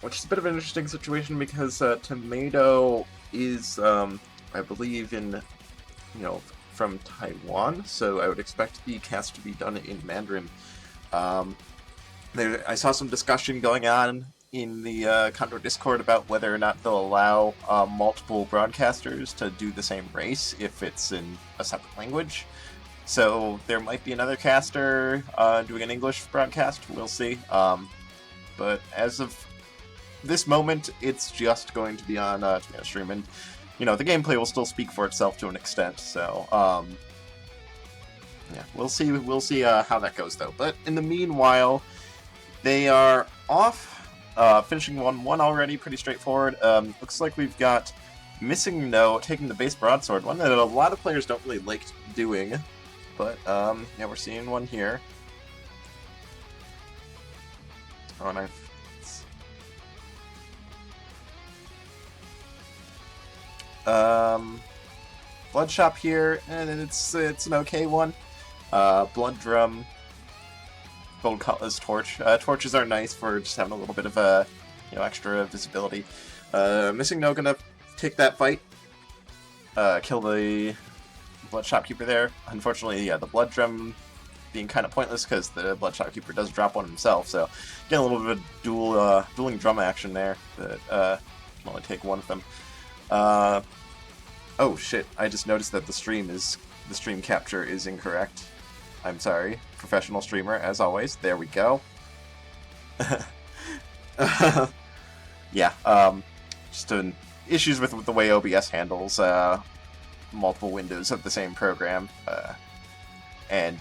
which is a bit of an interesting situation because Tomato is, I believe, you know, from Taiwan, so I would expect the cast to be done in Mandarin. Um, I saw some discussion going on in the CoNDOR Discord about whether or not they'll allow multiple broadcasters to do the same race if it's in a separate language. So there might be another caster doing an English broadcast. We'll see. But as of this moment, it's just going to be on Tomato Stream, and the gameplay will still speak for itself to an extent. So yeah, we'll see. We'll see how that goes, though. But in the meanwhile, they are off, finishing 1-1 already. Pretty straightforward. Looks like we've got Missingno taking the base broadsword, one that a lot of players don't really like doing. But yeah, we're seeing one here. Oh, and Blood Shop here, and it's an okay one. Blood Drum, Gold Cutlass, Torch. Torches are nice for just having a little bit of extra visibility. Missingno gonna take that fight, kill the Blood Shopkeeper there. Unfortunately, yeah, the Blood Drum being kind of pointless because the Blood Shopkeeper does drop one himself, so getting a little bit of dueling drum action there, but can only take one of them. Oh shit, I just noticed that the stream capture is incorrect. I'm sorry. Professional streamer, as always. There we go. Yeah, just issues with the way OBS handles multiple windows of the same program. And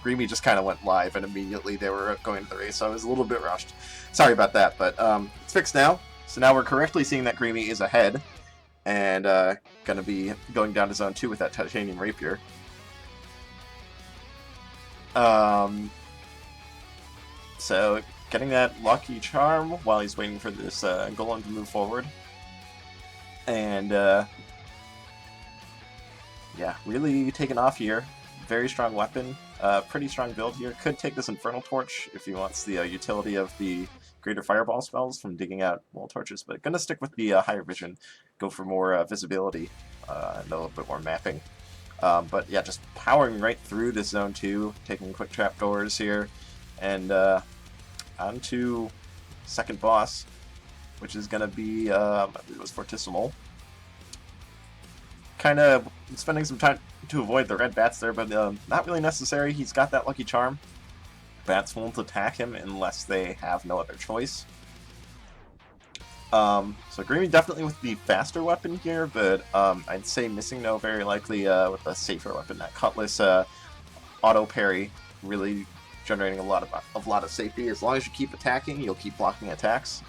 Grimy just kind of went live, and immediately they were going to the race, so I was a little bit rushed. Sorry about that, but it's fixed now. So now we're correctly seeing that Grimy is ahead, and gonna be going down to Zone 2 with that Titanium Rapier. So getting that Lucky Charm while he's waiting for this Golem to move forward. And yeah, really taking off here. Very strong weapon, pretty strong build here. Could take this Infernal Torch if he wants the utility of the greater fireball spells from digging out wall torches, but gonna stick with the higher vision, go for more visibility and a little bit more mapping. But yeah, just powering right through this Zone 2, taking quick trapdoors here, and on to second boss, which is gonna be, I believe it was Fortissimo. Kind of spending some time to avoid the red bats there, but not really necessary. He's got that Lucky Charm. Bats won't attack him unless they have no other choice. So Grimy definitely with the faster weapon here, but I'd say Missingno very likely with a safer weapon. That Cutlass auto parry, really generating a lot of safety. As long as you keep attacking, you'll keep blocking attacks,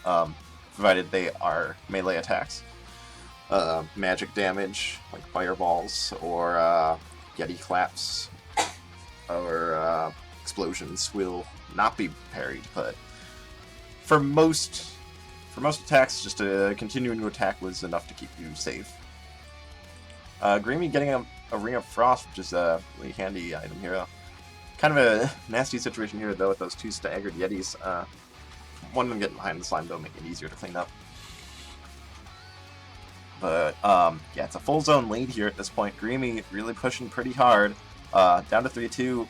provided they are melee attacks. Magic damage, like fireballs, or Yeti claps, or explosions will not be parried, but for most attacks, just continuing to attack was enough to keep you safe. Grimy getting a Ring of Frost, which is a really handy item here. Kind of a nasty situation here, though, with those two staggered Yetis. One of them getting behind the slime, though, make it easier to clean up. But, yeah, it's a full zone lead here at this point. Grimy really pushing pretty hard. Down to 3-2.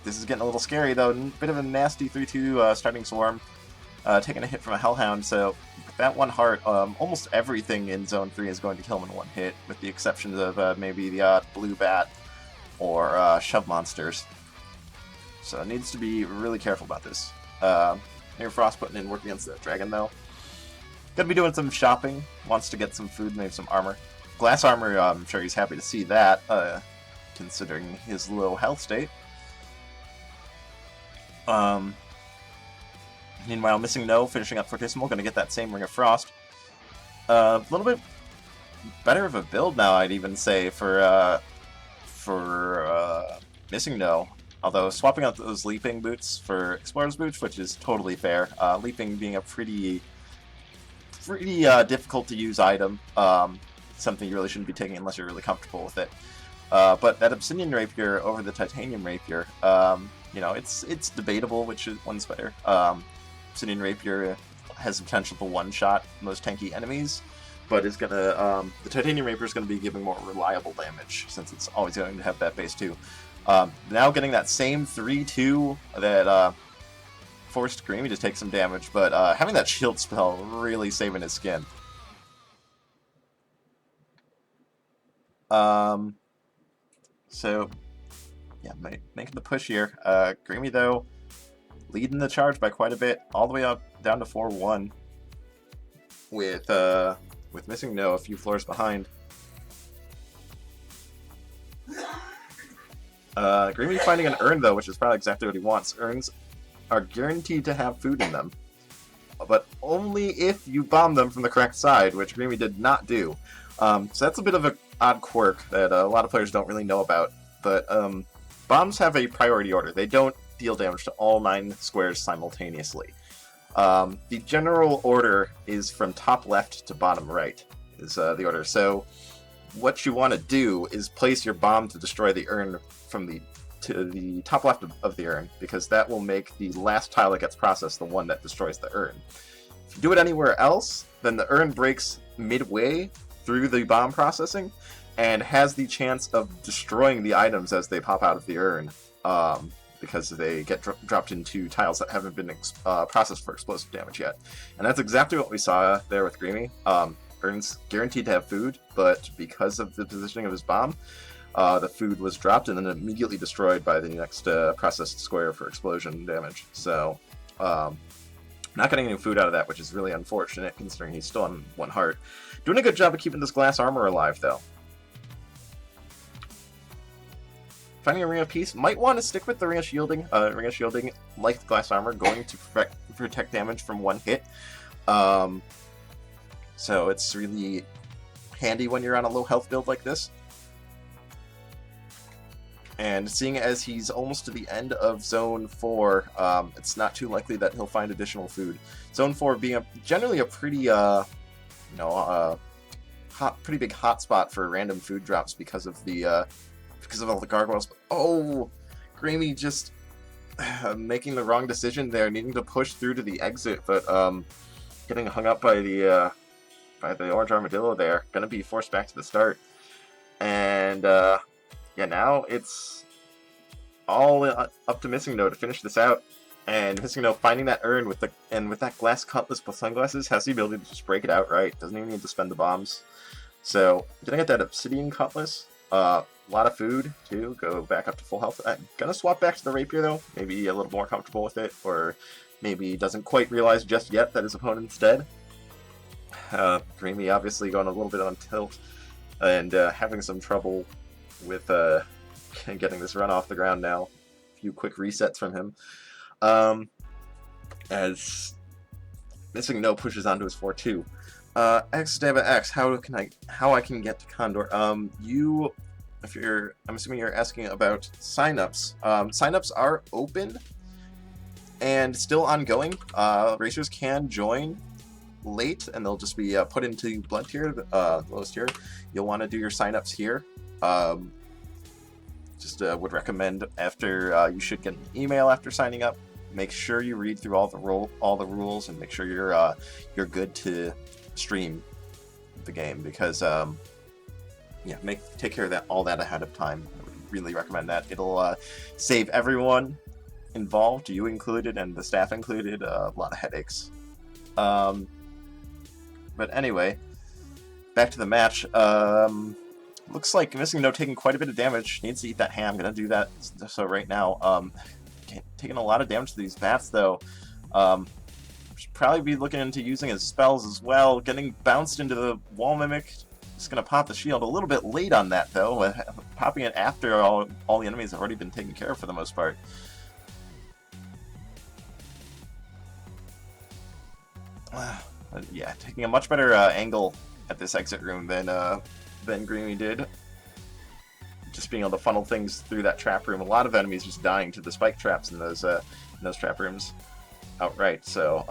This is getting a little scary, though. Bit of a nasty 3-2 starting swarm. Taking a hit from a Hellhound, so with that one heart, almost everything in Zone 3 is going to kill him in one hit, with the exceptions of maybe the Blue Bat or Shove Monsters. So it needs to be really careful about this. Near Frost putting in work against that dragon, though. Gonna be doing some shopping, wants to get some food, maybe some armor. Glass armor, I'm sure he's happy to see that, considering his low health state. Meanwhile, Missingno finishing up Fortissimo, gonna get that same Ring of Frost. A little bit better of a build now, I'd even say, for Missingno. Although swapping out those Leaping boots for Explorer's boots, which is totally fair. Leaping being a pretty difficult to use item, something you really shouldn't be taking unless you're really comfortable with it. But that Obsidian Rapier over the Titanium Rapier, it's debatable which one's better. Obsidian Rapier has the potential to one-shot most tanky enemies, but is gonna the Titanium Rapier is gonna be giving more reliable damage since it's always going to have that base 2. Now getting that same 3-2 that forced Grimy to take some damage, but having that shield spell really saving his skin. So, yeah, making the push here. Grimy, though, leading the charge by quite a bit, all the way up down to 4-1, with Missingno a few floors behind. Grimy finding an urn, though, which is probably exactly what he wants. Urns are guaranteed to have food in them, but only if you bomb them from the correct side, which Grimy did not do. So that's a bit of an odd quirk that a lot of players don't really know about, but bombs have a priority order. They don't deal damage to all 9 squares simultaneously. The general order is from top left to bottom right, is the order. So what you want to do is place your bomb to destroy the urn from to the top left of the urn, because that will make the last tile that gets processed the one that destroys the urn. If you do it anywhere else, then the urn breaks midway through the bomb processing and has the chance of destroying the items as they pop out of the urn, because they get dropped into tiles that haven't been processed for explosive damage yet. And that's exactly what we saw there with Grimy. Urn's guaranteed to have food, but because of the positioning of his bomb, the food was dropped and then immediately destroyed by the next processed square for explosion damage. So, not getting any food out of that, which is really unfortunate considering he's still on 1 heart. Doing a good job of keeping this glass armor alive, though. Finding a Ring of Peace, might want to stick with the Ring of Shielding. Ring of Shielding, like the glass armor, going to protect damage from 1 hit. So it's really handy when you're on a low health build like this. And seeing as he's almost to the end of Zone 4, it's not too likely that he'll find additional food. Zone 4 being generally a pretty, pretty big hotspot for random food drops because of all the gargoyles. Oh, Grimy just making the wrong decision there, needing to push through to the exit, but getting hung up by the orange armadillo there. Gonna be forced back to the start, and yeah, now it's all up to Missingno to finish this out. And Missingno finding that urn with that glass cutlass plus sunglasses has the ability to just break it outright. Doesn't even need to spend the bombs. So gonna get that obsidian cutlass. A lot of food too. Go back up to full health. I'm gonna swap back to the rapier though. Maybe a little more comfortable with it, or maybe doesn't quite realize just yet that his opponent's dead. Grimy obviously going a little bit on tilt and having some trouble with getting this run off the ground now. A few quick resets from him. As Missingno pushes onto his 4-2. X stab at X, how I can get to CoNDOR? I'm assuming you're asking about signups. Signups are open and still ongoing. Racers can join late, and they'll just be put into blood tier, the lowest tier. You'll want to do your signups here. Would recommend after you should get an email after signing up. Make sure you read through all the rules and make sure you're good to stream the game, because take care of all that ahead of time. I would really recommend that. It'll save everyone involved, you included and the staff included, a lot of headaches. But anyway, back to the match. Looks like Missingno taking quite a bit of damage. Needs to eat that ham. Gonna do that. So right now, taking a lot of damage to these bats though. Should probably be looking into using his spells as well. Getting bounced into the wall mimic. Just gonna pop the shield a little bit late on that though. Popping it after all the enemies have already been taken care of for the most part. Yeah, taking a much better angle at this exit room than Grimy did. Just being able to funnel things through that trap room. A lot of enemies just dying to the spike traps in those trap rooms outright. So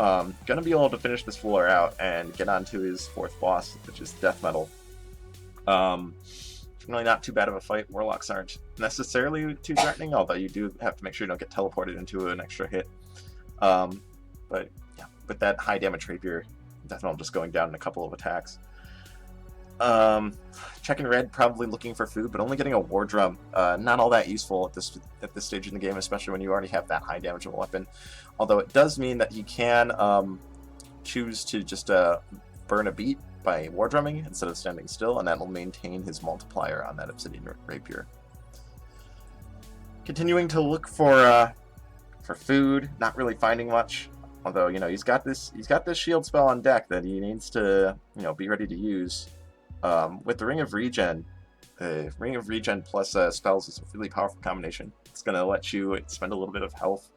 gonna be able to finish this floor out and get on to his 4th boss, which is Death Metal. Really not too bad of a fight. Warlocks aren't necessarily too threatening, although you do have to make sure you don't get teleported into an extra hit. But yeah, with that high damage rapier, Death just going down in a couple of attacks. Checking red, probably looking for food, but only getting a war drum. Not all that useful at this stage in the game, especially when you already have that high damage of a weapon. Although it does mean that he can choose to just burn a beat by war drumming instead of standing still, and that will maintain his multiplier on that obsidian rapier. Continuing to look for food, not really finding much. Although, you know, he's got this shield spell on deck that he needs to, you know, be ready to use. With the Ring of Regen plus spells is a really powerful combination. It's going to let you spend a little bit of health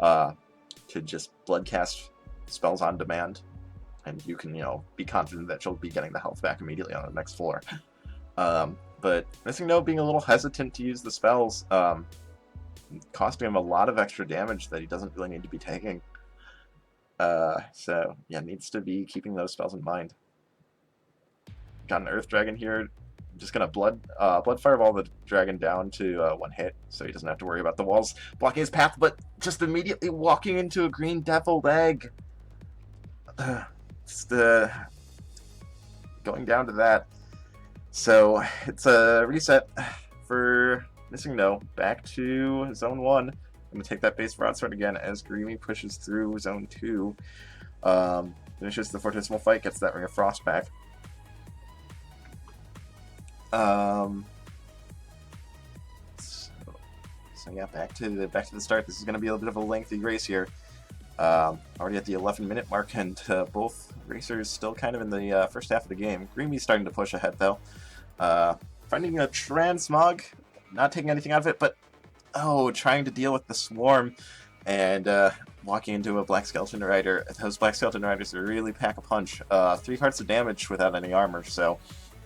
to just blood cast spells on demand, and you can, you know, be confident that you'll be getting the health back immediately on the next floor. But Missingno being a little hesitant to use the spells, costing him a lot of extra damage that he doesn't really need to be taking. So yeah, needs to be keeping those spells in mind. Got an Earth Dragon here. I'm just gonna blood fireball the dragon down to 1 hit, so he doesn't have to worry about the walls blocking his path. But just immediately walking into a green deviled egg. Just going down to that. So it's a reset for Missingno. Back to Zone 1. I'm going to take that base broadsword again as Grimy pushes through Zone 2. Finishes the Fortissimo fight, gets that Ring of Frost back. So yeah, back to the start. This is going to be a bit of a lengthy race here. Already at the 11-minute mark, and both racers still kind of in the first half of the game. Grimy's starting to push ahead, though. Finding a transmog, not taking anything out of it, but trying to deal with the swarm and walking into a Black Skeleton Rider. Those Black Skeleton Riders really pack a punch. 3 hearts of damage without any armor, so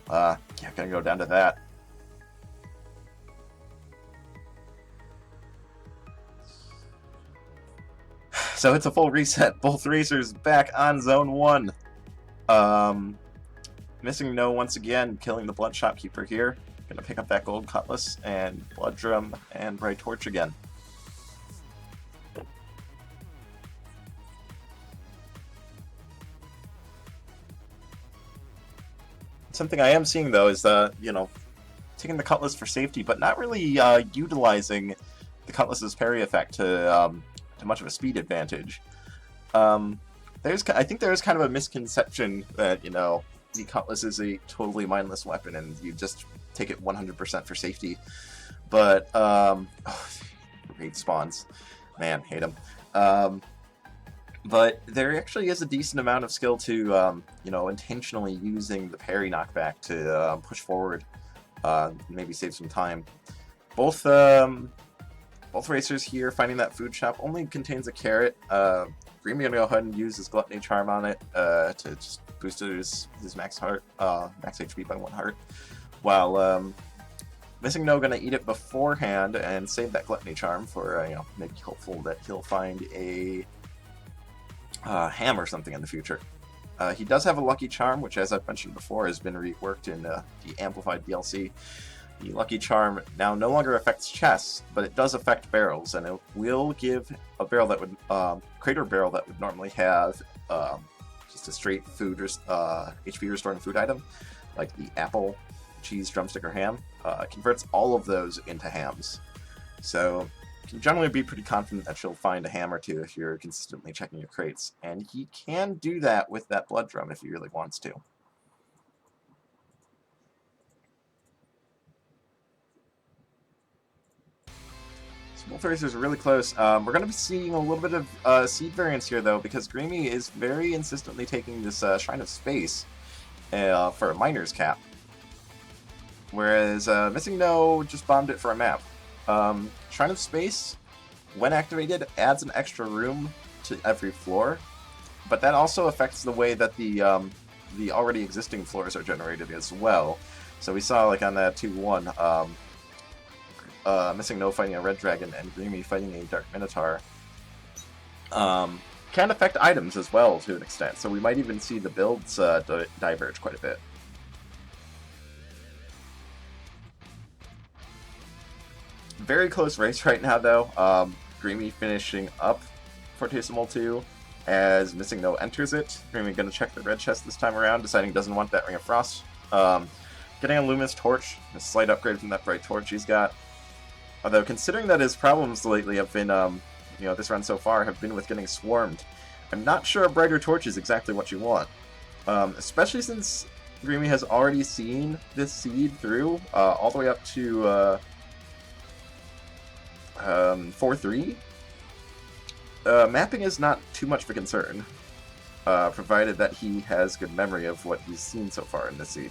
yeah, gonna go down to that. So it's a full reset. Both racers back on Zone 1. Missingno once again, killing the Blood Shopkeeper here. Gonna pick up that Gold Cutlass and Blood Drum and Bright Torch again. Something I am seeing, though, is you know, taking the Cutlass for safety, but not really utilizing the Cutlass's parry effect to much of a speed advantage. I think there is kind of a misconception that, you know, the Cutlass is a totally mindless weapon and you just take it 100% for safety. But great spawns, man, hate them. But there actually is a decent amount of skill to you know, intentionally using the parry knockback to push forward, maybe save some time. Both racers here finding that food shop only contains a carrot. Grimy gonna go ahead and use his Gluttony Charm on it to just boost his max HP by 1 heart, while Missingno gonna eat it beforehand and save that Gluttony Charm for you know, maybe hopeful that he'll find a ham or something in the future. He does have a Lucky Charm, which, as I've mentioned before, has been reworked in the Amplified DLC. The Lucky Charm now no longer affects chests, but it does affect barrels, and it will give a barrel that would crater barrel that would normally have just a straight food HP restoring food item, like the apple, cheese, drumstick, or ham. Converts all of those into hams. So you can generally be pretty confident that you'll find a ham or two if you're consistently checking your crates, and he can do that with that blood drum if he really wants to. Both racers are really close. We're going to be seeing a little bit of seed variance here, though, because Grimy is very insistently taking this Shrine of Space for a miner's cap, whereas Missingno just bombed it for a map. Shrine of Space, when activated, adds an extra room to every floor, but that also affects the way that the already existing floors are generated as well. So we saw, like, on that 2-1, Missingno fighting a Red Dragon and Grimy fighting a Dark Minotaur can affect items as well to an extent, so we might even see the builds diverge quite a bit. Very close race right now, though. Grimy finishing up Fortissimo 2. as Missingno enters it. Grimy going to check the red chest this time around, deciding he doesn't want that Ring of Frost. Getting a Luminous Torch, a slight upgrade from that Bright Torch he's got. Although, considering that his problems lately have been, this run so far, have been with getting swarmed, I'm not sure a Brighter Torch is exactly what you want. Especially since Grimy has already seen this seed through, all the way up to 4-3. Mapping is not too much of a concern, provided that he has good memory of what he's seen so far in this seed.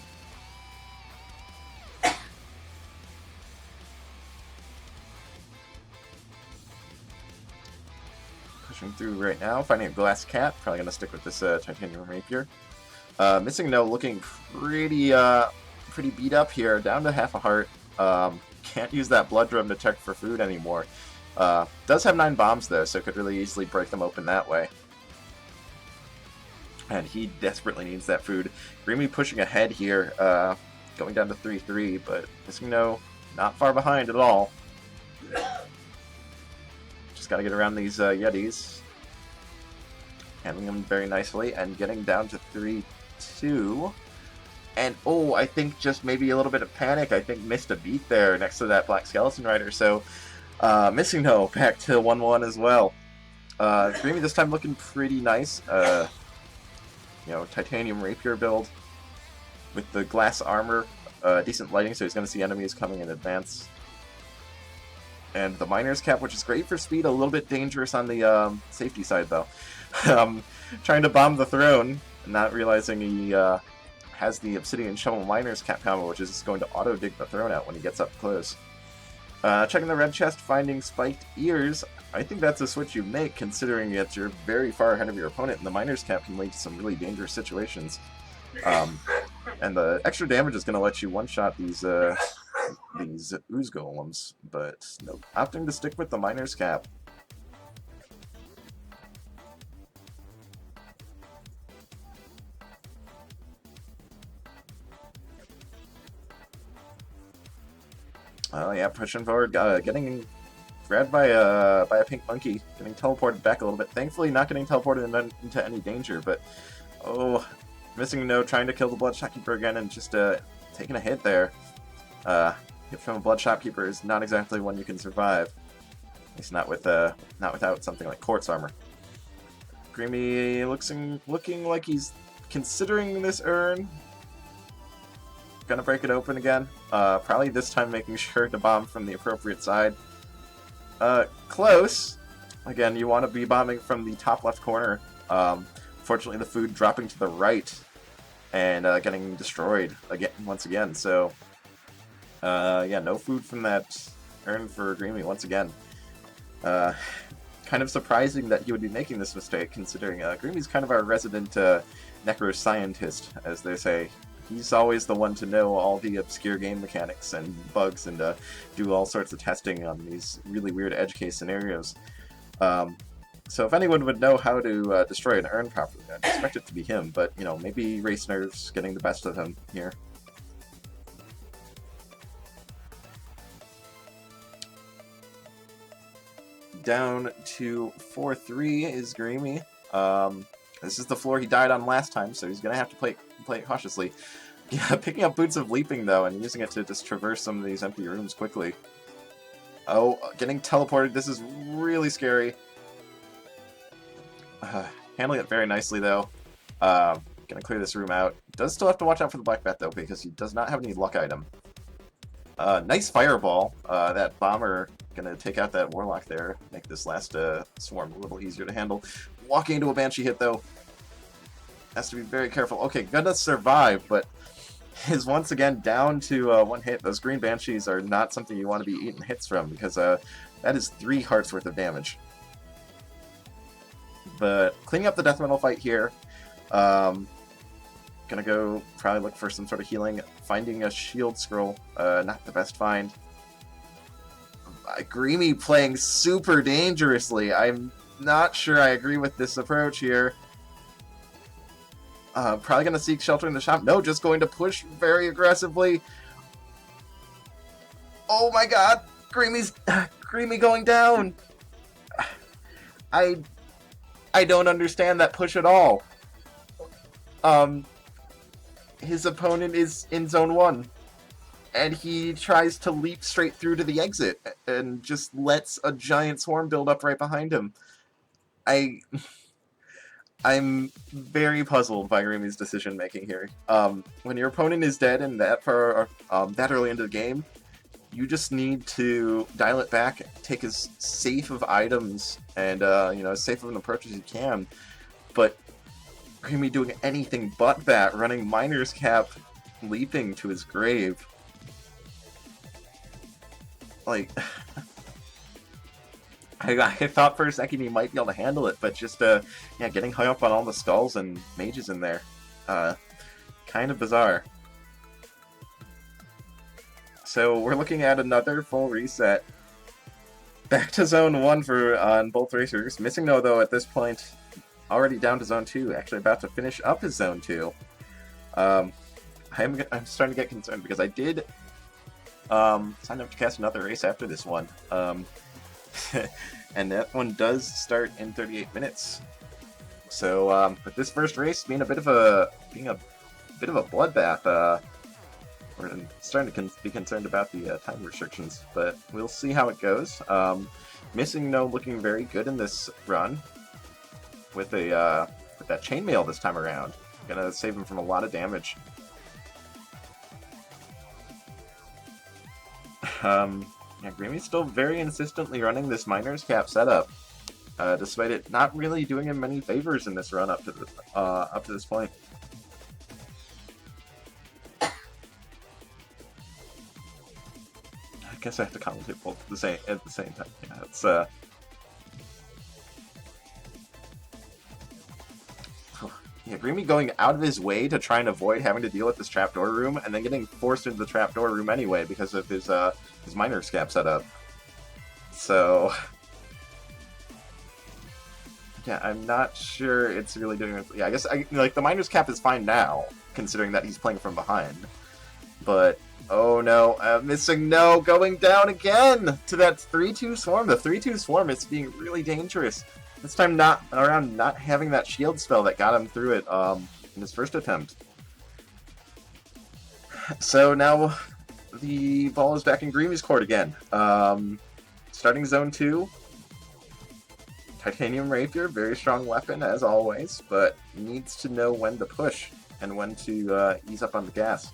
Pushing through right now, finding a Glass Cat, probably going to stick with this Titanium Rapier. Missingno looking pretty beat up here, down to half a heart. Can't use that Blood Drum to check for food anymore. Does have 9 bombs though, so could really easily break them open that way. And he desperately needs that food. Grimy pushing ahead here, going down to 3-3, but Missingno not far behind at all. Just gotta get around these Yetis. Handling them very nicely, and getting down to 3-2. And, oh, I think just maybe a little bit of panic. I think missed a beat there next to that Black Skeleton Rider, so Missingno back to 1-1 as well. Grimy this time looking pretty nice. Titanium Rapier build with the glass armor, decent lighting, so he's going to see enemies coming in advance. And the Miner's Cap, which is great for speed, a little bit dangerous on the safety side, though. Trying to bomb the throne, not realizing he has the Obsidian Shovel Miner's Cap combo, which is going to auto-dig the throne out when he gets up close. Checking the red chest, finding spiked ears. I think that's a switch you make, considering that you're very far ahead of your opponent, and the Miner's Cap can lead to some really dangerous situations. And the extra damage is going to let you one-shot these ooze golems, but nope, opting to stick with the Miner's Cap. Oh yeah, pushing forward, getting grabbed by a pink monkey, getting teleported back a little bit. Thankfully, not getting teleported into any danger, but oh, Missingno trying to kill the Bloodshot Keeper again and just taking a hit there. Hit from a Bloodshot Keeper is not exactly one you can survive. At least not without something like Quartz Armor. Grimy looking like he's considering this urn. Gonna break it open again. Probably this time making sure to bomb from the appropriate side. Close. Again, you want to be bombing from the top left corner. Fortunately, the food dropping to the right and getting destroyed once again. So, yeah, no food from that urn for Grimy once again. Kind of surprising that he would be making this mistake, considering Grimy's kind of our resident necro-scientist, as they say. He's always the one to know all the obscure game mechanics and bugs and do all sorts of testing on these really weird edge case scenarios. So if anyone would know how to destroy an urn properly, I'd expect it to be him, but, maybe race nerves getting the best of him here. Down to 4-3 is Grimy. This is the floor he died on last time, so he's going to have to play it cautiously. Yeah, picking up Boots of Leaping, though, and using it to just traverse some of these empty rooms quickly. Oh, getting teleported. This is really scary. Handling it very nicely, though. Gonna clear this room out. Does still have to watch out for the Black Bat, though, because he does not have any luck item. Nice Fireball. That Bomber gonna take out that Warlock there. Make this last swarm a little easier to handle. Walking into a Banshee hit, though. Has to be very careful. Okay, gonna survive, but is once again down to 1 hit. Those green Banshees are not something you want to be eating hits from, because that is 3 hearts worth of damage. But cleaning up the Death Metal fight here. Gonna go probably look for some sort of healing. Finding a Shield Scroll, not the best find. Grimy playing super dangerously. I'm not sure I agree with this approach here. Probably going to seek shelter in the shop. No, just going to push very aggressively. Oh my god! Grimy going down! I don't understand that push at all. His opponent is in zone 1, and he tries to leap straight through to the exit and just lets a giant swarm build up right behind him. I'm very puzzled by Grimy's decision making here. When your opponent is dead and that early into the game, you just need to dial it back, take as safe of items and as safe of an approach as you can. But Grimy doing anything but that, running Miner's Cap, leaping to his grave. Like, I thought for a second he might be able to handle it, but just, getting high up on all the skulls and mages in there. Kind of bizarre. So we're looking at another full reset. Back to Zone 1 on both racers. Missingno, though, at this point, already down to Zone 2, actually about to finish up his Zone 2. I'm starting to get concerned because I did sign up to cast another race after this one. And that one does start in 38 minutes. So with this first race being a bit of a bloodbath, we're starting to be concerned about the time restrictions, but we'll see how it goes. Missingno looking very good in this run with that chainmail this time around. Gonna save him from a lot of damage. Grimy's still very insistently running this Miner's Cap setup, despite it not really doing him many favors in this run up to this point. I guess I have to commentate both at the same time. Yeah, it's Grimy going out of his way to try and avoid having to deal with this trapdoor room, and then getting forced into the trapdoor room anyway because of his Miner's Cap setup. So, yeah, I'm not sure it's really doing it. Yeah, I guess the Miner's Cap is fine now, considering that he's playing from behind. But oh no, Missingno going down again to that 3-2 swarm. The 3-2 swarm is being really dangerous. This time not having that shield spell that got him through it in his first attempt. So now the ball is back in Grimy's court again. Starting Zone 2. Titanium Rapier, very strong weapon as always, but needs to know when to push and when to ease up on the gas.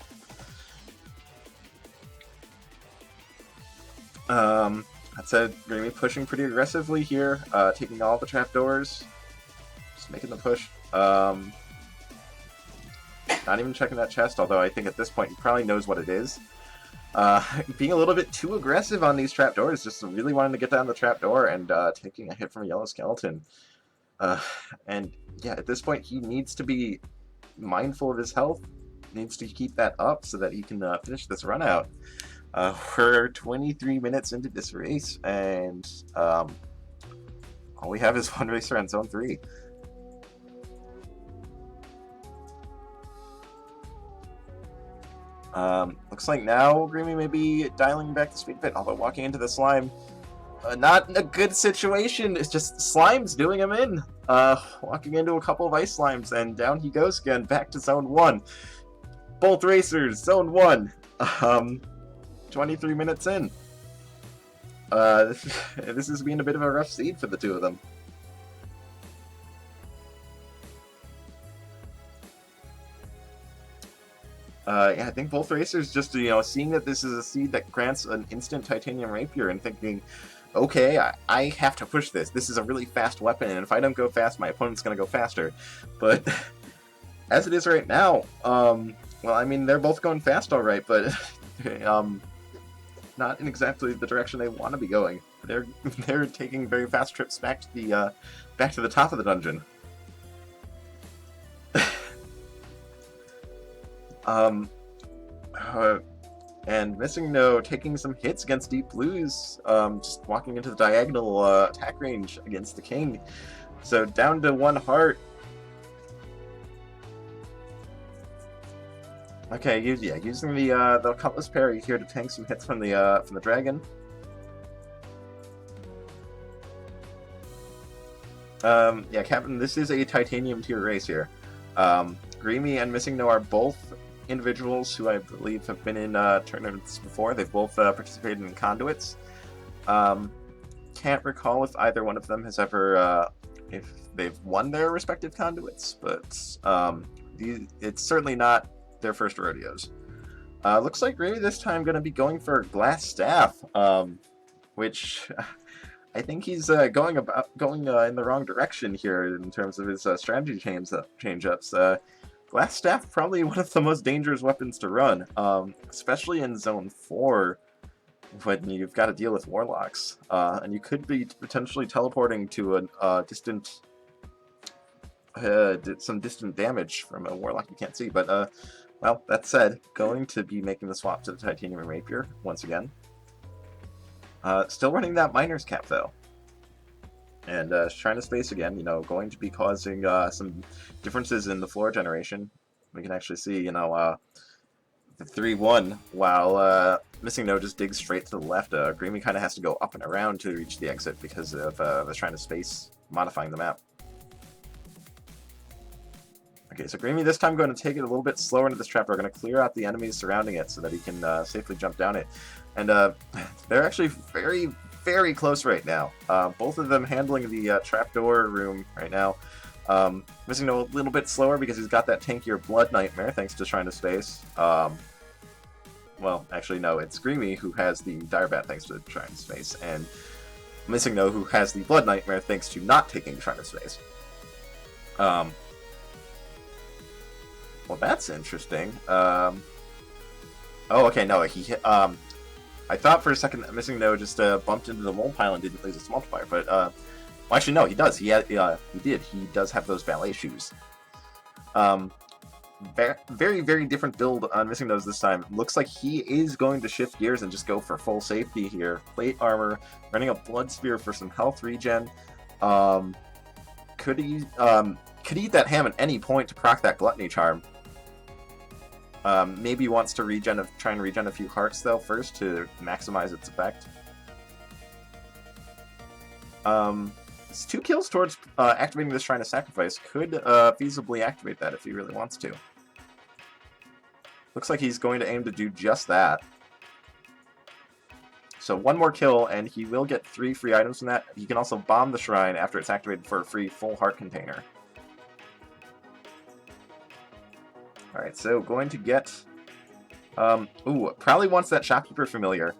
That said, Grimy pushing pretty aggressively here, taking all the trapdoors, just making the push. Not even checking that chest, although I think at this point he probably knows what it is. Being a little bit too aggressive on these trapdoors, just really wanting to get down the trapdoor and taking a hit from a yellow skeleton. And yeah, at this point he needs to be mindful of his health, needs to keep that up so that he can finish this run out. We're 23 minutes into this race, and all we have is one racer on Zone 3. Looks like now Grimy may be dialing back the speed a bit, although walking into the slime, not a good situation. It's just slime's doing him in. Walking into a couple of ice slimes, and down he goes again, back to Zone 1. Both racers, Zone 1. 23 minutes in. This is being a bit of a rough seed for the two of them. Yeah, I think both racers just, seeing that this is a seed that grants an instant Titanium Rapier and thinking, okay, I have to push this. This is a really fast weapon, and if I don't go fast, my opponent's going to go faster. But as it is right now, well, I mean, they're both going fast all right, but not in exactly the direction they want to be going. They're taking very fast trips back to the top of the dungeon. And Missingno taking some hits against Deep Blues, just walking into the diagonal attack range against the King. So down to 1 heart. Okay, using the Cutlass Parry here to tank some hits from the dragon. Yeah, Captain, this is a titanium tier race here. Grimy and Missingno are both individuals who I believe have been in tournaments before. They've both participated in conduits. Can't recall if either one of them has ever, if they've won their respective conduits, but it's certainly not their first rodeos. Looks like Grimy this time going to be going for Glass Staff, which I think he's going in the wrong direction here in terms of his strategy change-ups. Glass Staff probably one of the most dangerous weapons to run, especially in Zone 4 when you've got to deal with Warlocks. And you could be potentially teleporting to a distant... some distant damage from a Warlock you can't see, but well, that said, going to be making the swap to the Titanium Rapier once again. Still running that Miner's Cap, though. And trying to space again, you know, going to be causing some differences in the floor generation. We can actually see, you know, the 3-1, while Missingno just digs straight to the left. Grimy kind of has to go up and around to reach the exit because of trying to space, modifying the map. Okay, so Grimy this time going to take it a little bit slower into this trap. We're going to clear out the enemies surrounding it so that he can safely jump down it. And they're actually very, very close right now. Both of them handling the trapdoor room right now. Missingno a little bit slower because he's got that tankier Blood Nightmare thanks to Shrine of Space. Well, actually no, it's Grimy who has the Dire Bat thanks to Shrine of Space, and Missingno who has the Blood Nightmare thanks to not taking Shrine of Space. Well, that's interesting. Oh, okay, no, he hit, I thought for a second that Missingno just bumped into the mole pile and didn't lose its multiplier, but, well, actually, no, he does. He did. He does have those ballet shoes. Very, very different build on Missingno's this time. Looks like he is going to shift gears and just go for full safety here. Plate armor, running a Blood Spear for some health regen. Could eat that ham at any point to proc that Gluttony Charm. Maybe wants to try and regen a few hearts though first to maximize its effect. It's 2 kills towards activating this Shrine of Sacrifice. Could feasibly activate that if he really wants to. Looks like he's going to aim to do just that. So 1 more kill, and he will get 3 free items from that. He can also bomb the Shrine after it's activated for a free full heart container. Alright, so going to get... ooh, probably wants that Shopkeeper Familiar,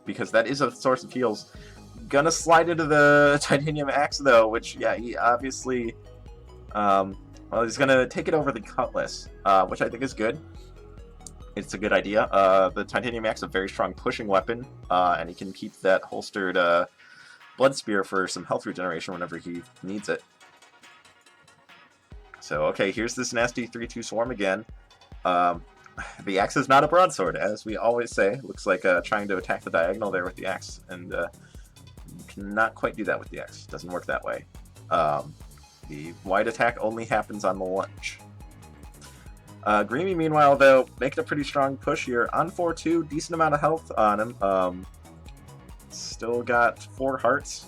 because that is a source of heals. Gonna slide into the Titanium Axe, though, which, yeah, he obviously... well, he's gonna take it over the Cutlass, which I think is good. It's a good idea. The Titanium Axe is a very strong pushing weapon, and he can keep that holstered Blood Spear for some health regeneration whenever he needs it. So, okay, here's this nasty 3-2 Swarm again. The axe is not a broadsword, as we always say. Looks like trying to attack the diagonal there with the axe, and you cannot quite do that with the axe. Doesn't work that way. The wide attack only happens on the lunge. Grimy, meanwhile, though, making a pretty strong push here. On 4-2, decent amount of health on him. Still got 4 hearts.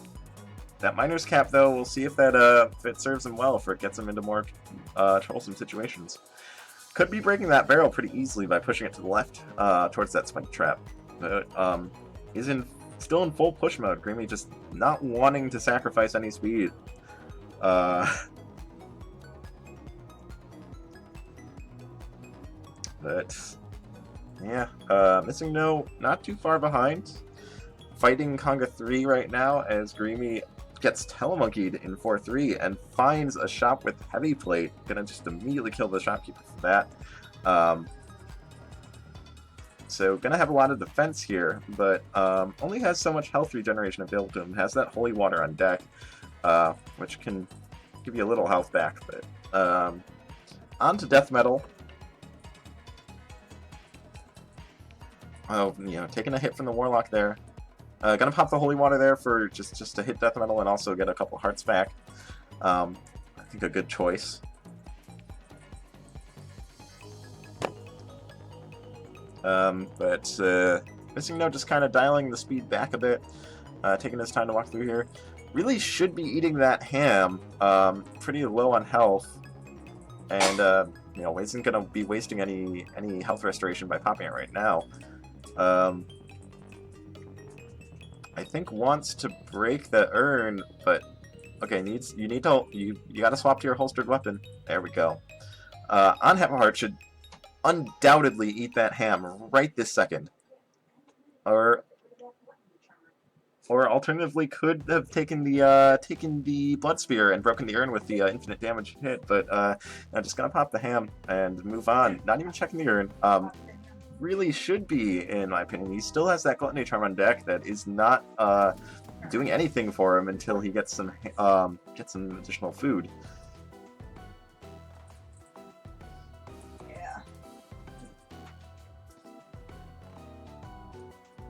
That Miner's Cap, though, we'll see if that if it serves him well, if it gets him into more troublesome situations. Could be breaking that barrel pretty easily by pushing it to the left towards that spike trap. But is still in full push mode. Grimy just not wanting to sacrifice any speed. But yeah, Missingno not too far behind. Fighting Conga 3 right now as Grimy gets telemonkeyed in 4-3 and finds a shop with heavy plate. Gonna just immediately kill the shopkeeper for that. So gonna have a lot of defense here, but only has so much health regeneration available to him. Has that holy water on deck, which can give you a little health back. But on to death metal. Oh, you know, taking a hit from the warlock there. Gonna pop the holy water there for just to hit death metal and also get a couple hearts back. I think a good choice. But Missingno just kind of dialing the speed back a bit, taking his time to walk through here. really should be eating that ham. Pretty low on health, and you know, isn't gonna be wasting any health restoration by popping it right now. I think wants to break the urn, but okay, you gotta swap to your holstered weapon. There we go. On Half a Heart should undoubtedly eat that ham right this second, or alternatively could have taken the blood spear and broken the urn with the infinite damage hit, but I'm just gonna pop the ham and move on. Not even checking the urn. Really should be, in my opinion. He still has that gluttony charm on deck that is not doing anything for him until he gets some additional food. Yeah.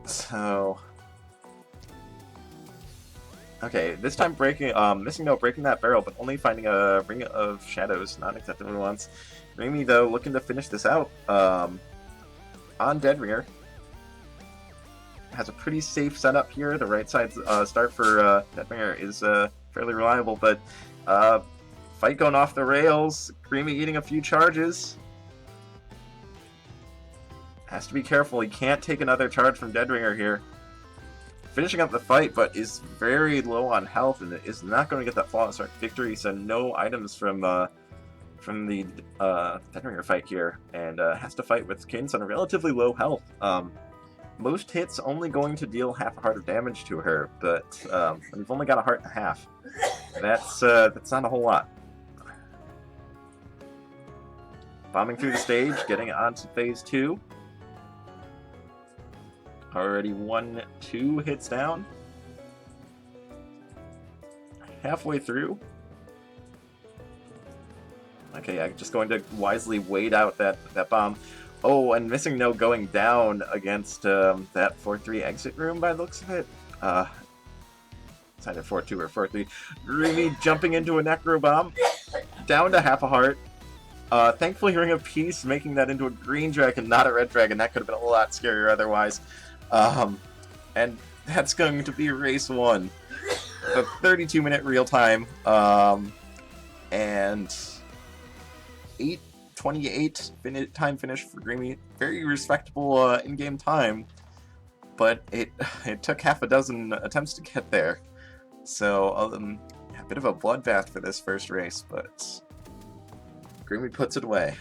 So. Okay, this time Missingno breaking that barrel, but only finding a Ring of Shadows, not exactly what he wants. Grimy, though, looking to finish this out. On Deadringer. Has a pretty safe setup here. The right side start for Deadringer is fairly reliable, but fight going off the rails. Grimy eating a few charges. Has to be careful. He can't take another charge from Deadringer here. Finishing up the fight, but is very low on health and is not going to get that flawless victory. So no items from the Deadringer fight here, and has to fight with Cadence on a relatively low health. Most hits only going to deal half a heart of damage to her, but we've only got a heart and a half. That's not a whole lot. Bombing through the stage, getting onto phase 2. Already 1-2 hits down. Halfway through. Okay, I'm just going to wisely wait out that bomb. Oh, and Missingno going down against that 4-3 exit room by the looks of it. It's either 4-2 or 4-3. Grimy jumping into a Necro Bomb. Down to half a heart. Thankfully, Ring of Peace making that into a green dragon, not a red dragon. That could have been a lot scarier otherwise. And that's going to be race 1. A 32-minute real time. And 8:28 time finish for Grimy. Very respectable in-game time. But it took half a dozen attempts to get there. So, a bit of a bloodbath for this first race, but Grimy puts it away.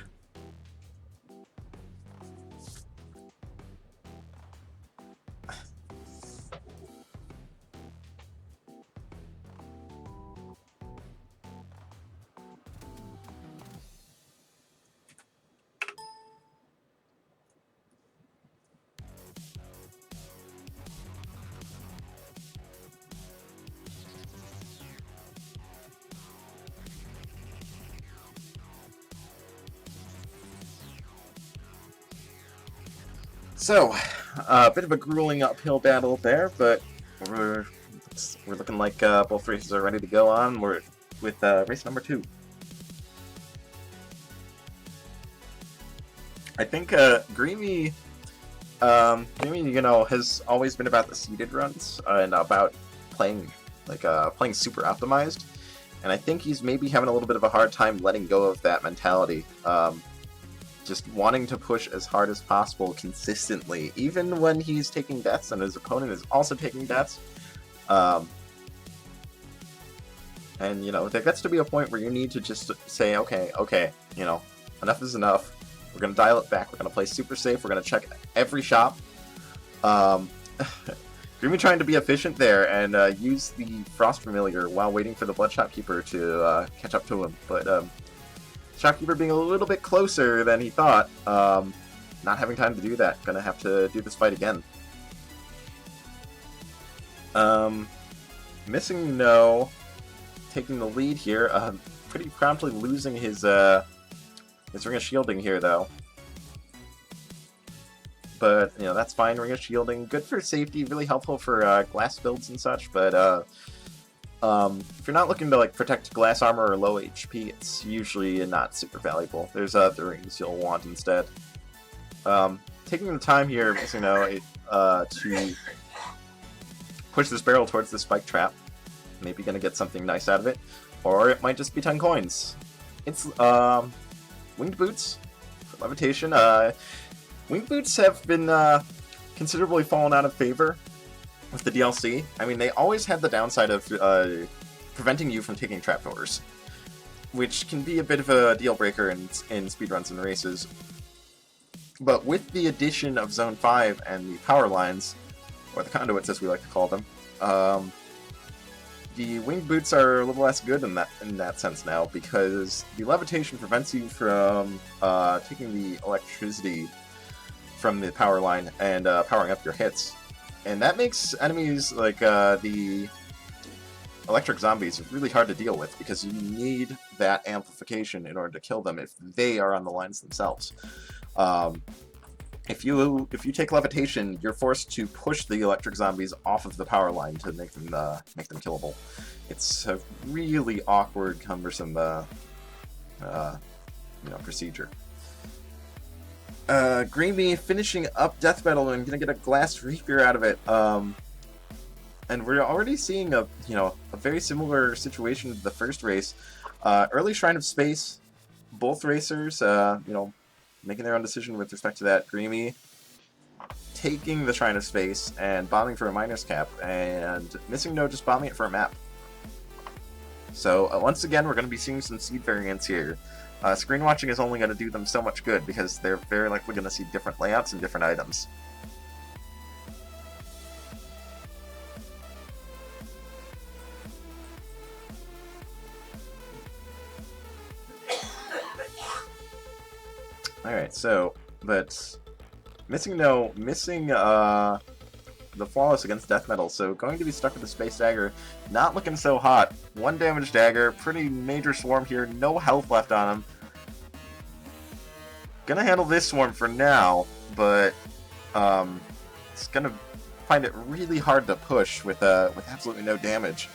So, a bit of a grueling uphill battle there, but we're looking like both races are ready to go on. We're with race number 2. I think Grimy, you know, has always been about the seeded runs and about playing super optimized, and I think he's maybe having a little bit of a hard time letting go of that mentality. Just wanting to push as hard as possible consistently, even when he's taking deaths and his opponent is also taking deaths. And, you know, there gets to be a point where you need to just say, okay, you know, enough is enough. We're going to dial it back. We're going to play super safe. We're going to check every shop. Grimy trying to be efficient there and use the Frost Familiar while waiting for the Bloodshot Keeper to catch up to him. But Shopkeeper being a little bit closer than he thought. Not having time to do that. Gonna have to do this fight again. Missingno taking the lead here. Pretty promptly losing his Ring of Shielding here, though. But, you know, that's fine. Ring of Shielding. Good for safety. Really helpful for glass builds and such, but if you're not looking to like protect glass armor or low HP, it's usually not super valuable. There's other rings you'll want instead. Taking the time here, to push this barrel towards the spike trap. maybe gonna get something nice out of it, or it might just be 10 coins. It's winged boots for levitation. Winged boots have been considerably fallen out of favor with the DLC. I mean, they always had the downside of preventing you from taking trapdoors, which can be a bit of a deal breaker in speedruns and races. But with the addition of Zone 5 and the power lines, or the conduits as we like to call them, the winged boots are a little less good in that sense now, because the levitation prevents you from taking the electricity from the power line and powering up your hits. And that makes enemies like the electric zombies really hard to deal with, because you need that amplification in order to kill them if they are on the lines themselves. If you take levitation, you're forced to push the electric zombies off of the power line to make them killable. It's a really awkward, cumbersome procedure. Grimy finishing up Death Metal and gonna get a Glass Rapier out of it. And we're already seeing a very similar situation to the first race. Early Shrine of Space, both racers, making their own decision with respect to that. Grimy taking the Shrine of Space and bombing for a Miner's Cap, and Missingno just bombing it for a map. So once again, we're going to be seeing some seed variants here. Screen watching is only going to do them so much good, because they're very likely going to see different layouts and different items. Alright, so, but missing the Flawless against Death Metal, so going to be stuck with the Space Dagger. Not looking so hot. 1 damage dagger, pretty major swarm here, no health left on him. Gonna handle this swarm for now, but it's gonna find it really hard to push with absolutely no damage.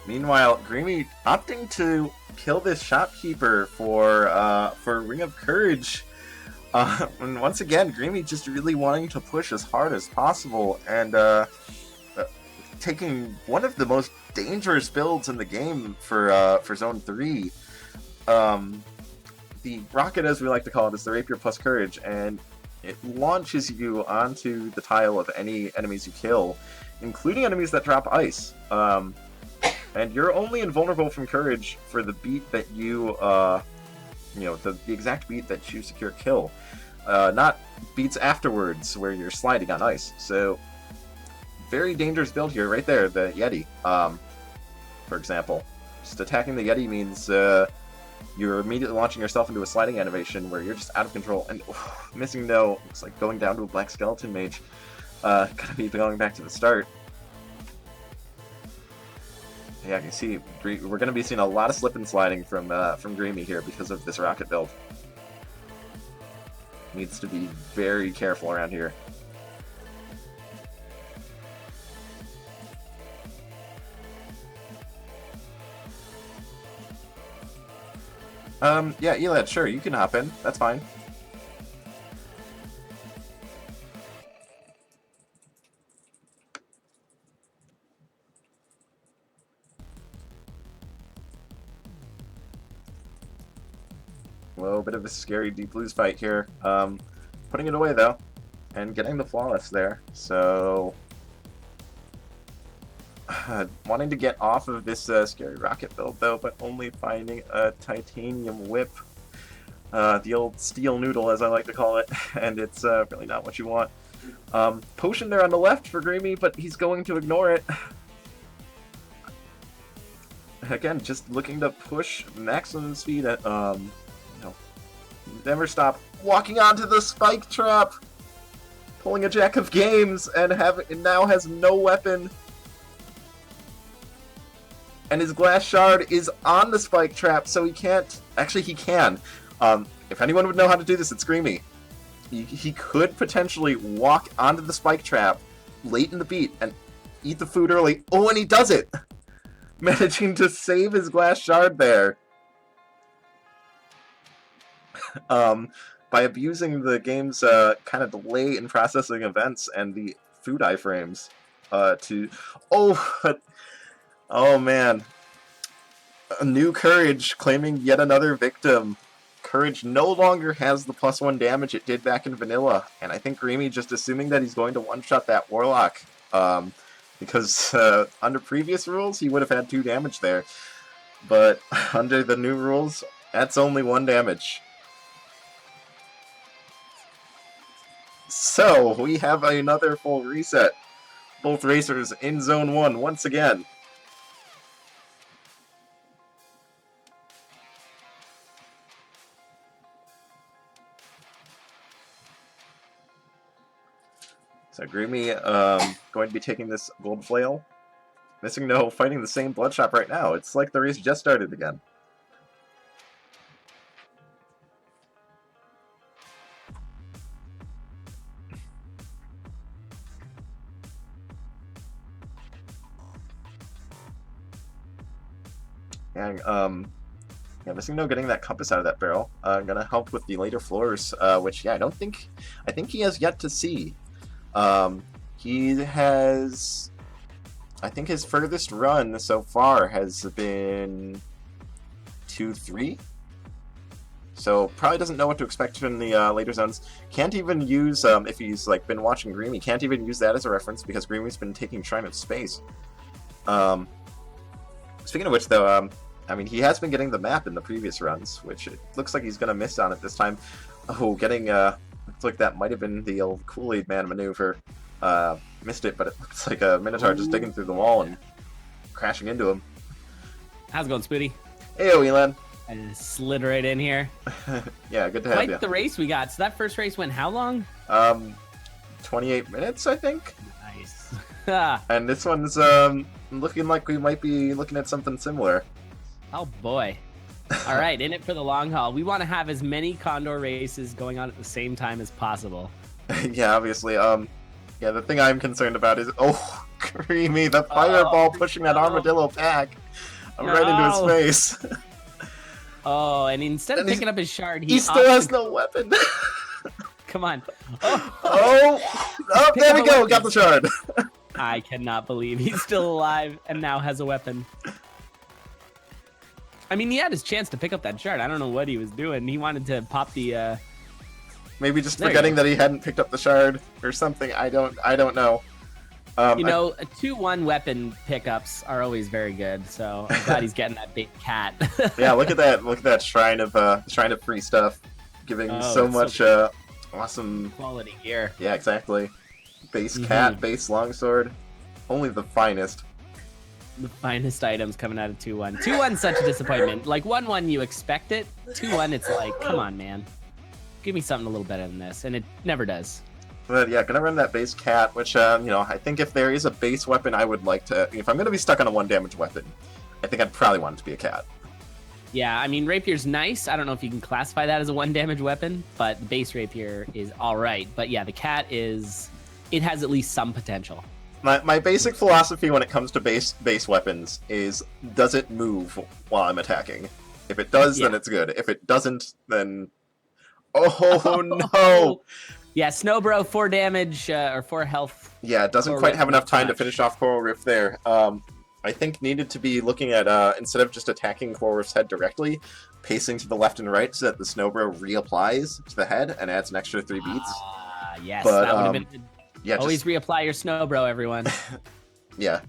Meanwhile, Grimy opting to kill this shopkeeper for Ring of Courage. And once again, Grimy just really wanting to push as hard as possible, and taking one of the most dangerous builds in the game for Zone 3. The rocket, as we like to call it, is the Rapier plus Courage, and it launches you onto the tile of any enemies you kill, including enemies that drop ice. And you're only invulnerable from Courage for the beat that you, the exact beat that you secure kill. Not beats afterwards where you're sliding on ice. So, very dangerous build here, right there, the Yeti, for example. Just attacking the Yeti means you're immediately launching yourself into a sliding animation where you're just out of control. And Missingno looks like going down to a Black Skeleton Mage. Gonna be going back to the start. Yeah, I can see we're going to be seeing a lot of slip and sliding from Grimy here because of this rocket build. Needs to be very careful around here. Yeah, Elad, sure, you can hop in. That's fine. Whoa, bit of a scary Deep Blues fight here. Putting it away, though, and getting the Flawless there. So, wanting to get off of this scary rocket build, though, but only finding a Titanium Whip. The old steel noodle, as I like to call it, and it's really not what you want. Potion there on the left for Grimy, but he's going to ignore it. Again, just looking to push maximum speed at, never stop walking onto the spike trap, pulling a Jack of Games, and now has no weapon. And his glass shard is on the spike trap, so he can't. Actually, he can. If anyone would know how to do this, it's Grimy. He could potentially walk onto the spike trap late in the beat and eat the food early. Oh, and he does it! Managing to save his glass shard there. by abusing the game's kind of delay in processing events and the food iframes to... Oh! Oh, man. A new Courage claiming yet another victim. Courage no longer has the +1 damage it did back in Vanilla, and I think Grimy just assuming that he's going to one-shot that Warlock, because under previous rules he would have had 2 damage there, but under the new rules, that's only 1 damage. So, we have another full reset. Both racers in Zone 1 once again. So Grimy going to be taking this gold flail. Missingno fighting the same Bloodshot right now. It's like the race just started again. And yeah, Missingno getting that compass out of that barrel. Gonna help with the later floors, which yeah, I think he has yet to see. He has, I think his furthest run so far has been 2-3. So probably doesn't know what to expect from the later zones. Can't even use, if he's like been watching Grimy, can't even use that as a reference because Grimy's been taking Shrine of Space. Speaking of which though, I mean, he has been getting the map in the previous runs, which it looks like he's gonna miss on it this time. Oh, getting, looks like that might have been the old Kool-Aid Man maneuver. Missed it, but it looks like a Minotaur just digging through the wall and crashing into him. How's it going, Spooty? Hey, Elan. I just slid right in here. Yeah, good to have you. Quite the race we got. So that first race went how long? 28 minutes, I think. Nice. And this one's looking like we might be looking at something similar. Oh boy. All right, in it for the long haul. We want to have as many CoNDOR races going on at the same time as possible. Yeah, obviously. Yeah, the thing I'm concerned about is, oh, Grimy, the fireball pushing that armadillo back. Right into his face. Oh, and instead of picking up his shard, he still has no weapon. Come on. Oh, there we go. Got the shard. I cannot believe he's still alive and now has a weapon. I mean, he had his chance to pick up that shard. I don't know what he was doing. He wanted to pop the... Maybe just forgetting that he hadn't picked up the shard or something. I don't know. You know, 2-1 weapon pickups are always very good. So I'm glad he's getting that big cat. Yeah, look at that! Look at that shrine of free stuff, giving so much awesome quality gear. Yeah, exactly. Base cat, base longsword, only the finest. The finest items coming out of 2-1. 2-1's such a disappointment. Like 1-1, you expect it. 2-1, it's like, come on, man. Give me something a little better than this, and it never does. But yeah, gonna run that base cat, which you know, I think if there is a base weapon, I would like to. If I'm gonna be stuck on a 1 damage weapon, I think I'd probably want it to be a cat. Yeah, I mean, rapier's nice. I don't know if you can classify that as a 1 damage weapon, but the base rapier is all right. But yeah, the cat is. It has at least some potential. My basic philosophy when it comes to base weapons is, does it move while I'm attacking? If it does, then it's good. If it doesn't, then... Oh, no! Yeah, Snowbro, 4 damage, or 4 health. Yeah, it doesn't quite have enough time to finish off Coral Rift there. I think needed to be looking at, instead of just attacking Coral Rift's head directly, pacing to the left and right so that the Snowbro reapplies to the head and adds an extra 3 beats. Yes, but, that would have been good. Yeah, always reapply your Snowbro, everyone. Yeah,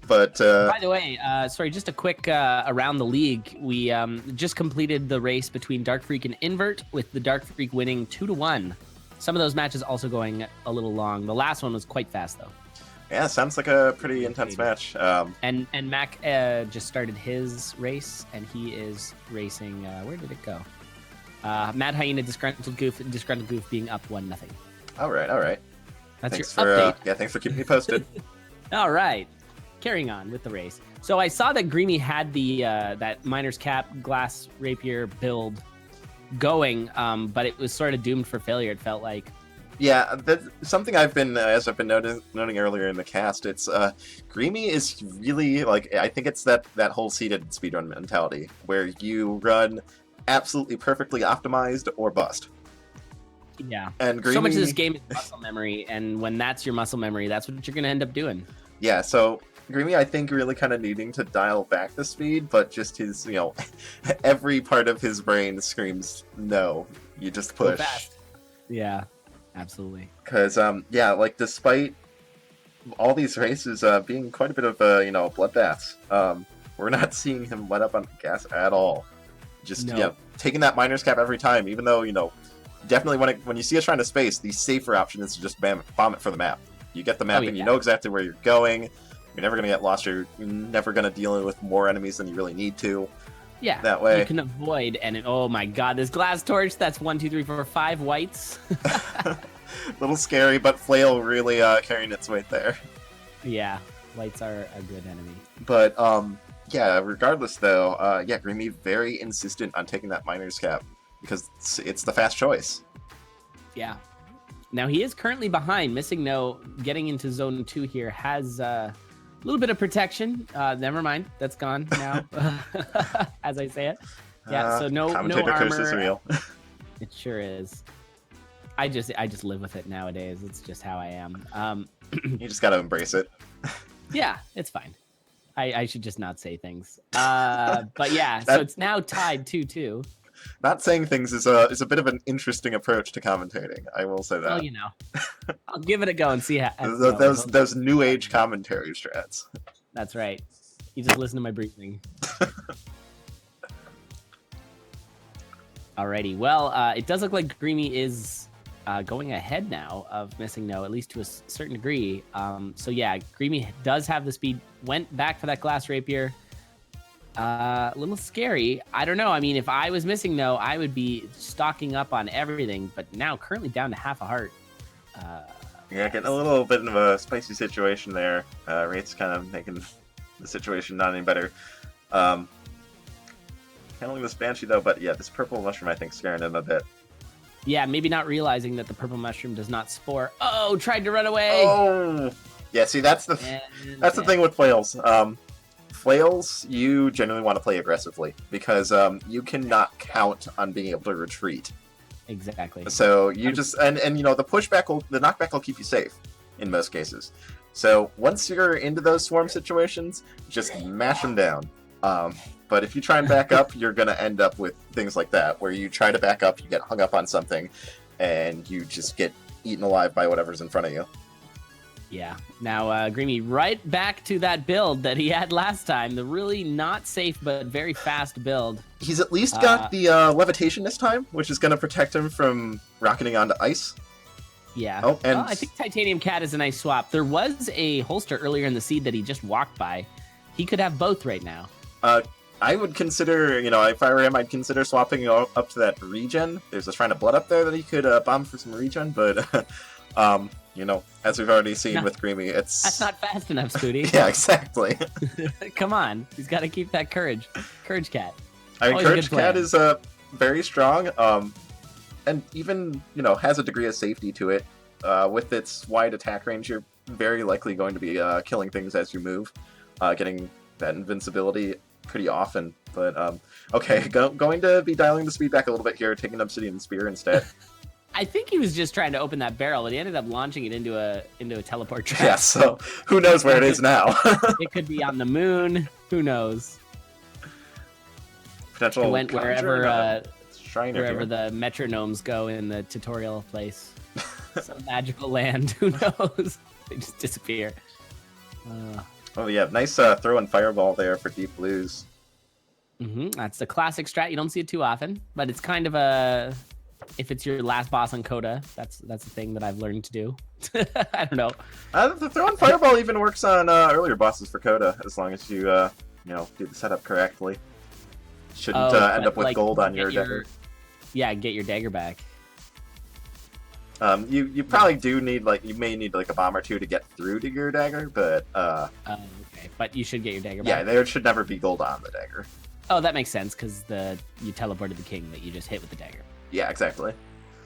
but... By the way, sorry, just a quick around the league. We just completed the race between Dark Freak and Invert, with the Dark Freak winning 2-1. Some of those matches also going a little long. The last one was quite fast, though. Yeah, sounds like a pretty intense match. And Mac just started his race, and he is racing... where did it go? Mad Hyena, Disgruntled Goof being up 1-0. All right. That's thanks your update. Yeah, thanks for keeping me posted. All right. Carrying on with the race. So I saw that Grimy had the that Miner's Cap glass rapier build going, but it was sort of doomed for failure, it felt like. Yeah, that's something I've been, as I've been noting earlier in the cast, it's, Grimy is really, like, I think it's that whole seeded speedrun mentality, where you run absolutely perfectly optimized or bust. Yeah. And Grimy, So much of this game is muscle memory, and when that's your muscle memory, that's what you're going to end up doing. yeah, so Grimy, I think, really kind of needing to dial back the speed, but just his, every part of his brain screams, no, you just Go push. fast. Yeah, absolutely. Because, yeah, like, despite all these races being quite a bit of, bloodbaths, we're not seeing him let up on the gas at all. Just, No. yeah, taking that miner's cap every time, even though, definitely when you see us trying to space, the safer option is to just bomb it for the map. You get the map and you know exactly where you're going. You're never going to get lost. You're never going to deal with more enemies than you really need to. Yeah, that way you can avoid. And oh my god, this glass torch, that's 1, 2, 3, 4, 5 whites. A little scary, but Flail really carrying its weight there. Yeah, whites are a good enemy. But yeah, regardless though, yeah, Grimy very insistent on taking that miner's cap because it's the fast choice. Yeah. Now he is currently behind. Missingno getting into zone 2 here has a little bit of protection. Never mind, that's gone now. As I say it. Yeah, so no armor. Curse is real. It sure is. I just live with it nowadays. It's just how I am. You just gotta embrace it. Yeah, it's fine. I should just not say things. But yeah, so it's now tied 2-2. Not saying things is a bit of an interesting approach to commentating. I will say that. Well, I'll give it a go and see how. Those new age commentary strats. That's right. You just listen to my breathing. Alrighty. Well, it does look like Grimy is going ahead now of Missingno, at least to a certain degree. So yeah, Grimy does have the speed. Went back for that glass rapier. A little scary. I don't know. I mean, if I was Missingno, I would be stocking up on everything. But now, currently down to half a heart. Yeah, getting a little bit of a spicy situation there. Wraith's kind of making the situation not any better. Handling this Banshee though, but yeah, this purple mushroom I think scaring him a bit. Yeah, maybe not realizing that the purple mushroom does not spore. Oh, tried to run away. Oh, yeah. See, that's the thing with flails. Flails, you generally want to play aggressively because you cannot count on being able to retreat. Exactly. So you just and the pushback the knockback will keep you safe in most cases. So once you're into those swarm situations, just mash them down. But if you try and back up, you're gonna end up with things like that, where you try to back up, you get hung up on something, and you just get eaten alive by whatever's in front of you. Yeah. Now, Grimy right back to that build that he had last time. The really not safe but very fast build. He's at least got the levitation this time, which is going to protect him from rocketing onto ice. Yeah. Oh, and I think Titanium Cat is a nice swap. There was a holster earlier in the seed that he just walked by. He could have both right now. I would consider, if I were him, I'd consider swapping up to that regen. There's a Shrine of Blood up there that he could bomb for some regen, but... as we've already seen with Grimy, that's not fast enough, Scooty. Yeah, exactly. Come on, he's got to keep that courage. Courage Cat. I mean, Courage Cat is very strong, and even has a degree of safety to it. With its wide attack range, you're very likely going to be killing things as you move, getting that invincibility pretty often. But okay, going to be dialing the speed back a little bit here, taking Obsidian Spear instead. I think he was just trying to open that barrel, but he ended up launching it into a teleport trap. Yeah, so who knows where it is now? It could be on the moon. Who knows? Potential. It went wherever the metronomes go in the tutorial place. Some magical land. Who knows? They just disappear. Oh yeah, nice throw and fireball there for deep blues. That's the classic strat. You don't see it too often, but it's kind of a... If it's your last boss on Coda, that's a thing that I've learned to do. I don't know. The throw and fireball even works on earlier bosses for Coda, as long as you do the setup correctly. Shouldn't end up with gold on your dagger. Yeah, get your dagger back. You probably do need you may need a bomb or two to get through to your dagger, but okay, but you should get your dagger back. Yeah, there should never be gold on the dagger. Oh, that makes sense because you teleported the king that you just hit with the dagger. Yeah, exactly.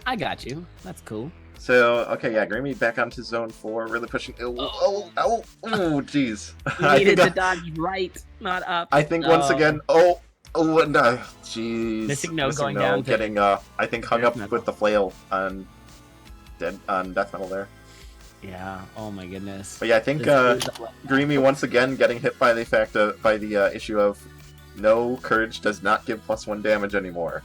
I got you. That's cool. So, okay, yeah, Grimy back onto zone 4, really pushing. Oh, jeez. You needed to dodge right, not up. I think once again, no, jeez. Missingno going down. Getting, I think, hung up with the flail on dead on death metal there. Yeah. Oh my goodness. But yeah, I think Grimy once again getting hit by the fact by the issue of no courage does not give +1 damage anymore.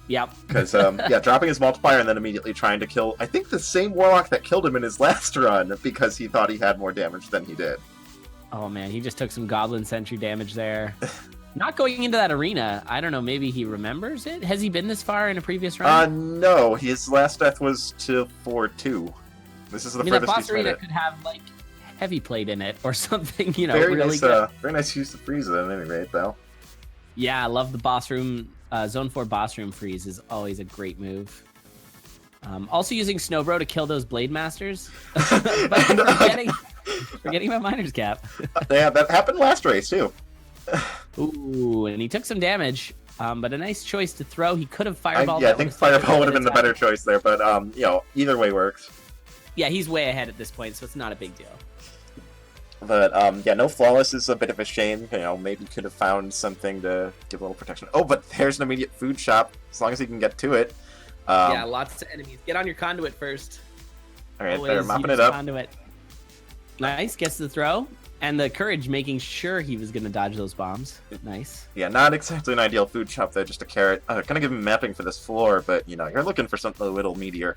Yep. Because yeah, dropping his multiplier and then immediately trying to kill I think the same warlock that killed him in his last run because he thought he had more damage than he did. Oh man, he just took some goblin sentry damage there. Not going into that arena. I don't know. Maybe he remembers it. Has he been this far in a previous run? No. His last death was to 4-2. This is the furthest that boss he's made arena it. could have like heavy plate in it or something. You know, Very really nice. good. Very nice use of freeze at any rate, though. Yeah, I love the boss room. Zone 4 boss room freeze is always a great move. Also using Snowbro to kill those Blade Masters. But forgetting about Miner's Cap. Yeah, that happened last race, too. Ooh, and he took some damage, but a nice choice to throw. He could have Fireball. Yeah, I think Fireball would have been the better choice there, but, you know, either way works. Yeah, he's way ahead at this point, so it's not a big deal. But, yeah, no Flawless is a bit of a shame. You know, maybe could have found something to give a little protection. Oh, but there's an immediate food shop, as long as he can get to it. Yeah, lots of enemies. Get on your conduit first. Alright, they're mopping it up. Conduit. Nice, gets the throw. And the courage making sure he was going to dodge those bombs. Nice. Yeah, not exactly an ideal food shop there, just a carrot. Gonna give him mapping for this floor, but, you know, you're looking for something a little meatier.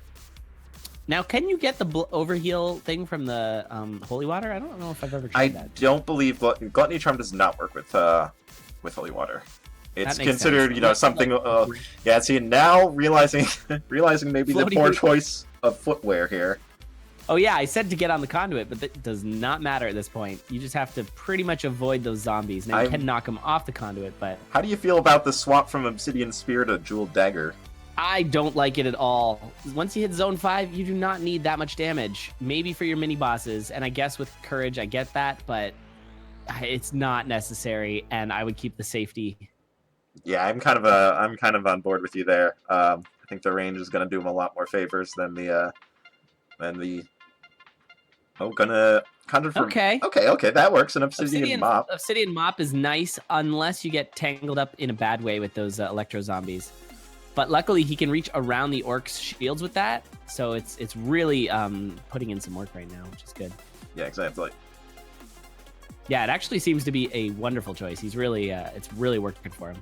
Now, can you get the overheal thing from the holy water? I don't know if I've ever tried that. I don't believe Gluttony Charm does not work with holy water. It's considered, sense. you know, something. Yeah, see, now realizing maybe the poor choice of footwear here. Oh yeah, I said to get on the conduit, but that does not matter at this point. You just have to pretty much avoid those zombies. Now you can knock them off the conduit, but how do you feel about the swap from Obsidian Spear to Jeweled Dagger? I don't like it at all. Once you hit Zone 5, you do not need that much damage. Maybe for your mini bosses, and I guess with Courage, I get that, but it's not necessary, and I would keep the safety. Yeah, I'm kind of on board with you there. I think the range is going to do him a lot more favors than the. Oh, gonna conjure from. Okay, that works. An Obsidian Mop. Obsidian Mop is nice unless you get tangled up in a bad way with those electro zombies. But luckily, he can reach around the orcs' shields with that, so it's really putting in some work right now, which is good. Yeah, exactly. Yeah, it actually seems to be a wonderful choice. He's really, it's really working for him.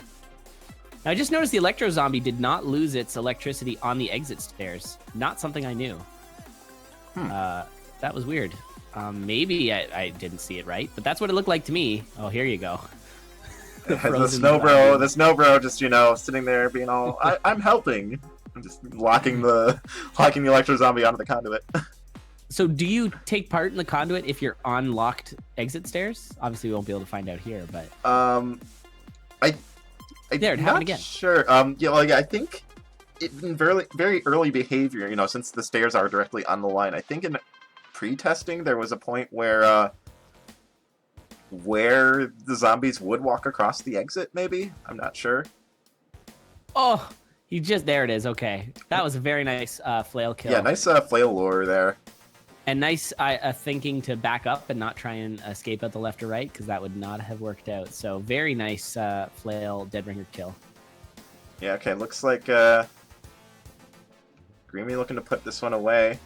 Now, I just noticed the electro zombie did not lose its electricity on the exit stairs. Not something I knew. That was weird. Maybe I didn't see it right, but that's what it looked like to me. Oh, here you go. the snow bro just, you know, sitting there being all I'm helping. I'm just locking the electro zombie onto the conduit. So do you take part in the conduit if you're on locked exit stairs? Obviously we won't be able to find out here, but it happened again. Sure. Yeah, well, yeah, I think in very early behavior, you know, since the stairs are directly on the line, I think in pre-testing there was a point where the zombies would walk across the exit, maybe? I'm not sure. Oh, there it is. Okay. That was a very nice flail kill. Yeah, nice flail lure there. And nice thinking to back up and not try and escape out the left or right, because that would not have worked out. So very nice flail Deadringer kill. Yeah, okay, looks like Grimy looking to put this one away.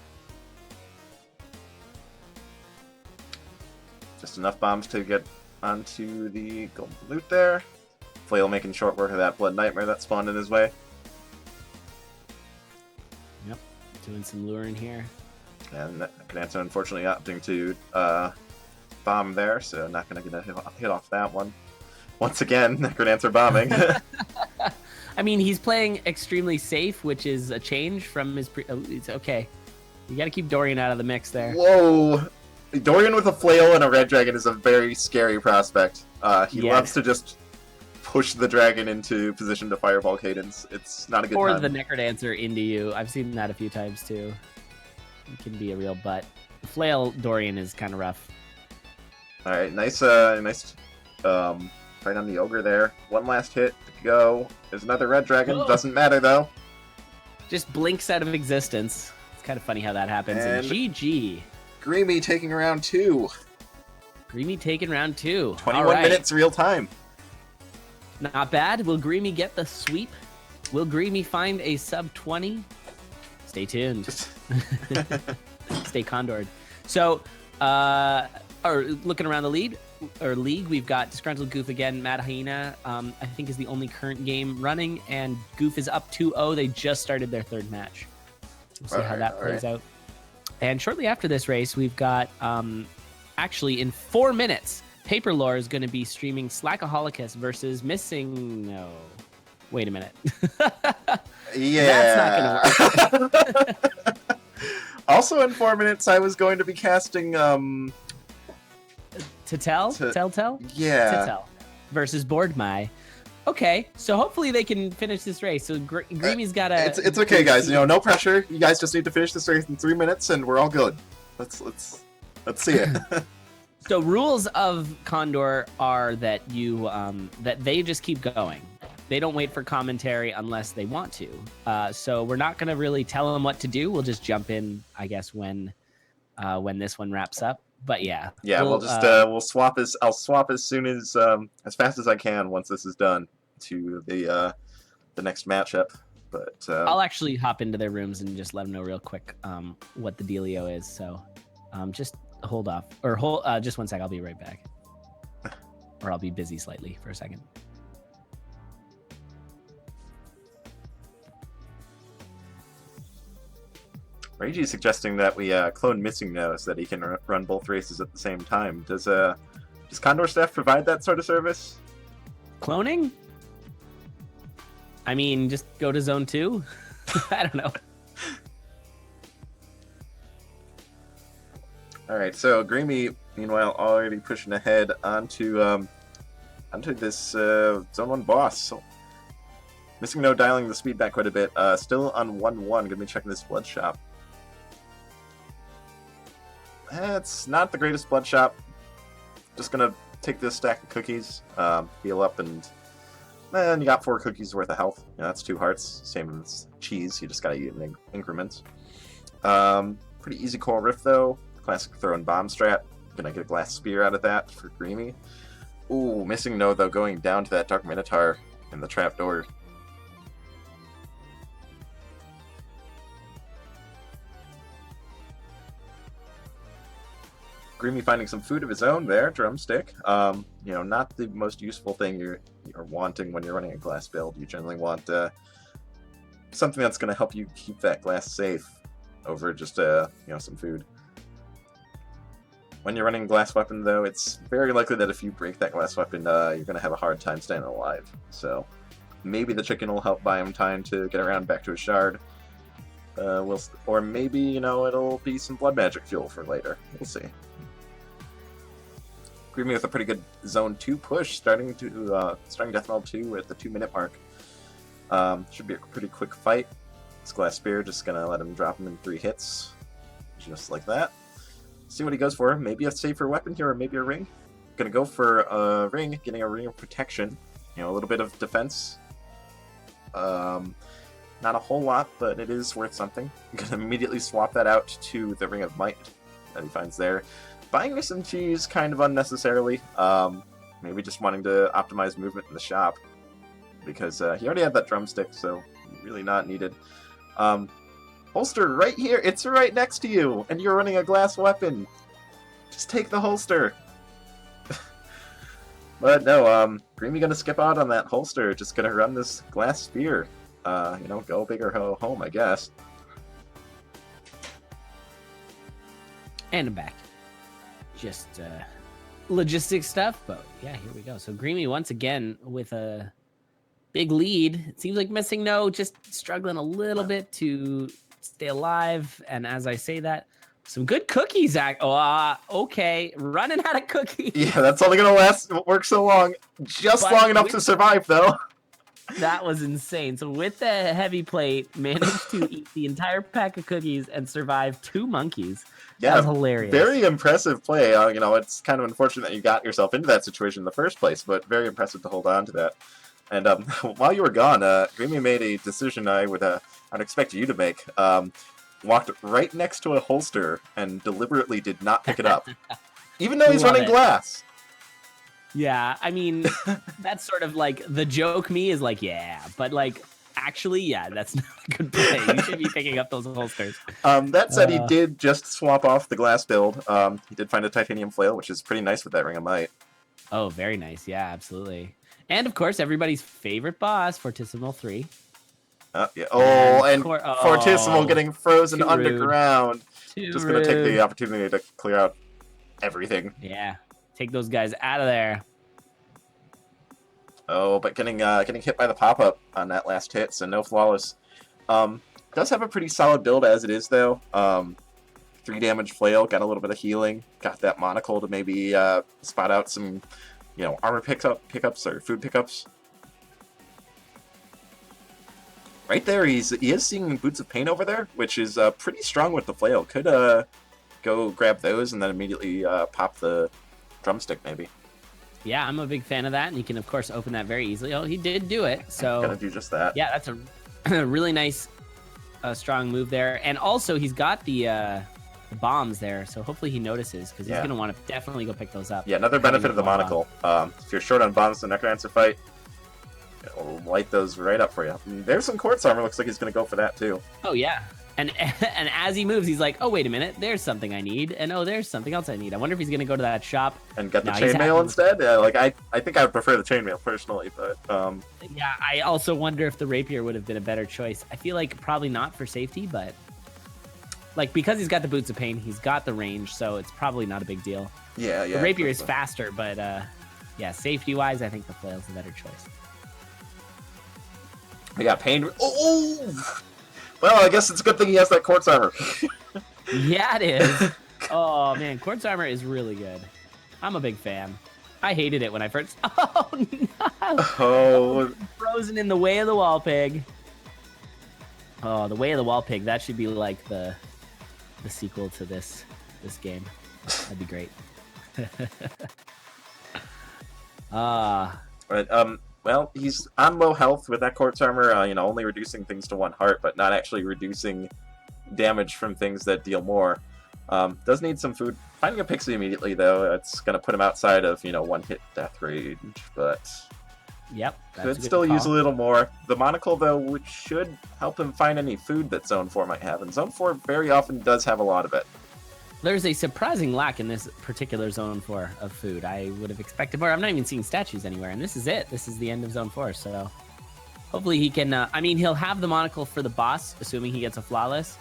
Just enough bombs to get onto the golden loot there. Flail making short work of that Blood Nightmare that spawned in his way. Yep, doing some luring here. And Cananto unfortunately opting to bomb there, so not going to get a hit off that one. Once again, Necrodancer bombing. I mean, he's playing extremely safe, which is a change from his it's okay. You got to keep Dorian out of the mix there. Whoa! Dorian with a flail and a red dragon is a very scary prospect. He loves to just push the dragon into position to fireball cadence. It's not a good time. Or the Necrodancer into you. I've seen that a few times too. It can be a real butt. The flail Dorian is kind of rough. All right, nice fight on the ogre there. One last hit to go. There's another red dragon. Oh. Doesn't matter though. Just blinks out of existence. It's kind of funny how that happens. And GG. Grimy taking round 2. Grimy taking round 2. 21 minutes real time. Not bad. Will Grimy get the sweep? Will Grimy find a sub 20 Stay tuned. Stay condored. So, or looking around the league, we've got Disgruntled Goof again. Mad Hyena, I think, is the only current game running, and Goof is up 2-0. They just started their third match. We'll see how that plays out. And shortly after this race, we've got, actually, in 4 minutes, Paper Lore is going to be streaming Slackaholicus versus Missingno. Wait a minute. Yeah. That's not going to work. Also, in 4 minutes, I was going to be casting. Tell? Yeah. Tell versus Boardmy. Okay, so hopefully they can finish this race. So Grimy's got a. It's okay, guys. No pressure. You guys just need to finish this race in 3 minutes, and we're all good. Let's see it. So rules of CoNDOR are that you that they just keep going. They don't wait for commentary unless they want to. So we're not going to really tell them what to do. We'll just jump in, I guess, when this one wraps up. But yeah, we'll swap I'll swap as soon as fast as I can once this is done to the next matchup. But I'll actually hop into their rooms and just let them know real quick what the dealio is. So just hold off or just 1 sec. I'll be right back, or I'll be busy slightly for a second. Reggie's suggesting that we clone Missingno so that he can run both races at the same time. Does CoNDOR staff provide that sort of service? Cloning? I mean, just go to Zone 2? I don't know. All right, so Grimy, meanwhile, already pushing ahead onto this Zone 1 boss. So, Missingno dialing the speed back quite a bit. Still on 1-1. Gonna be checking this blood shop. It's not the greatest blood shop. Just gonna take this stack of cookies, heal up, and then you got 4 cookies worth of health. That's 2 hearts. Same as cheese. You just gotta eat in increments. Pretty easy coral rift though. Classic throw and bomb strat. Gonna get a glass spear out of that for Grimy. Ooh, Missingno though, going down to that Dark Minotaur in the trapdoor. Grimy finding some food of his own there, drumstick. Not the most useful thing you're wanting when you're running a glass build. You generally want something that's going to help you keep that glass safe over just some food. When you're running a glass weapon, though, it's very likely that if you break that glass weapon, you're going to have a hard time staying alive. So maybe the chicken will help buy him time to get around back to his shard. Or maybe it'll be some blood magic fuel for later. We'll see. Grimy with a pretty good Zone 2 push, starting Death Knell 2 at the 2-minute mark. Should be a pretty quick fight. This glass spear just gonna let him drop him in 3 hits, just like that. See what he goes for. Maybe a safer weapon here, or maybe a ring. Gonna go for a ring, getting a ring of protection. A little bit of defense. Not a whole lot, but it is worth something. I'm gonna immediately swap that out to the Ring of Might that he finds there. Buying me some cheese kind of unnecessarily. Maybe just wanting to optimize movement in the shop. Because he already had that drumstick, so really not needed. Holster right here! It's right next to you! And you're running a glass weapon! Just take the holster! But no, Grimy gonna skip out on that holster. Just gonna run this glass spear. Go big or go home, I guess. And I'm back. Just logistic stuff, but yeah, here we go. So Grimy once again with a big lead. It seems like Missingno just struggling a little bit to stay alive. And as I say that, some good cookies. Okay, running out of cookies. Yeah, that's only gonna work so long. Just long enough to survive, though. That was insane. So with the heavy plate, managed to eat the entire pack of cookies and survive 2 monkeys. Yeah, that was hilarious. Very impressive play. It's kind of unfortunate that you got yourself into that situation in the first place, but very impressive to hold on to that. And while you were gone, Grimy made a decision I'd expect you to make. Walked right next to a holster and deliberately did not pick it up, even though he's running glass. Yeah, I mean, that's sort of like the joke. Me is like, yeah, but like Actually, yeah, that's not a good play. You should be picking up those holsters. That said, he did just swap off the glass build. He did find a titanium flail, which is pretty nice with that Ring of Might. Oh, very nice. Yeah, absolutely. And of course, everybody's favorite boss, Fortissimo 3. Yeah. Oh, and Fortissimo getting frozen underground. Just going to take the opportunity to clear out everything. Yeah, take those guys out of there. Oh, but getting hit by the pop-up on that last hit, so no flawless. Does have a pretty solid build as it is, though. 3 damage flail, got a little bit of healing, got that monocle to maybe spot out some, armor pickups or food pickups. Right there, he is seeing Boots of Pain over there, which is pretty strong with the flail. Could go grab those and then immediately pop the drumstick, maybe. Yeah, I'm a big fan of that, and you can, of course, open that very easily. Oh, he did do it, so... Gonna do just that. Yeah, that's a really nice, strong move there. And also, he's got the bombs there, so hopefully he notices, because he's going to want to definitely go pick those up. Yeah, another benefit of the monocle. If you're short on bombs in the Necrodancer fight, it'll light those right up for you. There's some quartz armor, looks like he's going to go for that, too. Oh, yeah. And as he moves, he's like, oh, wait a minute, there's something I need. And oh, there's something else I need. I wonder if he's going to go to that shop. And get the chainmail instead? Yeah, I think I would prefer the chainmail, personally, but... Yeah, I also wonder if the rapier would have been a better choice. I feel like probably not for safety, but... because he's got the Boots of Pain, he's got the range, so it's probably not a big deal. Yeah. The rapier is faster, but, yeah, safety-wise, I think the flail's a better choice. I got Pain... Oh! Well, I guess it's a good thing he has that quartz armor. Yeah, it is. Oh, man, quartz armor is really good. I'm a big fan. I hated it when I first... Oh, no! Oh. Frozen in the way of the wall pig. Oh, the way of the wall pig. That should be like the sequel to this game. That'd be great. Well, he's on low health with that quartz armor, only reducing things to 1 heart, but not actually reducing damage from things that deal more. Does need some food. Finding a pixie immediately, though, it's going to put him outside of, 1-hit death range, but... Yep. Could still use a little more. The monocle, though, which should help him find any food that Zone 4 might have, and Zone 4 very often does have a lot of it. There's a surprising lack in this particular Zone 4 of food. I would have expected more. I'm not even seeing statues anywhere, and this is it. This is the end of Zone 4, so hopefully he can... he'll have the monocle for the boss, assuming he gets a flawless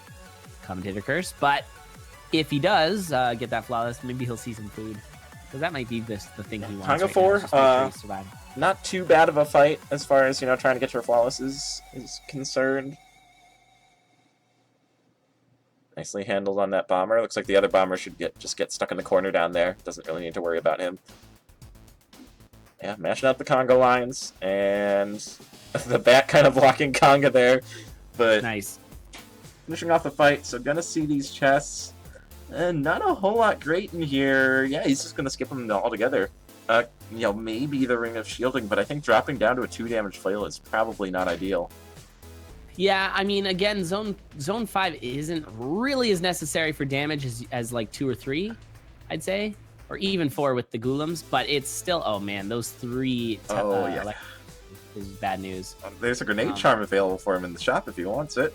commentator curse, but if he does get that flawless, maybe he'll see some food, because that might be the thing he wants. Conga right 4, now, just not too bad of a fight as far as, trying to get your flawless is concerned. Nicely handled on that bomber. Looks like the other bomber should just get stuck in the corner down there. Doesn't really need to worry about him. Yeah, mashing out the Conga lines, and the bat kind of blocking Conga there. But nice. Finishing off the fight, so gonna see these chests. And not a whole lot great in here. Yeah, he's just gonna skip them altogether. Maybe the Ring of Shielding, but I think dropping down to a 2-damage flail is probably not ideal. Yeah, again, Zone 5 isn't really as necessary for damage as like 2 or 3, I'd say. Or even 4 with the Golems, but it's still... Oh, man, those 3... yeah. Is bad news. There's a grenade charm available for him in the shop if he wants it.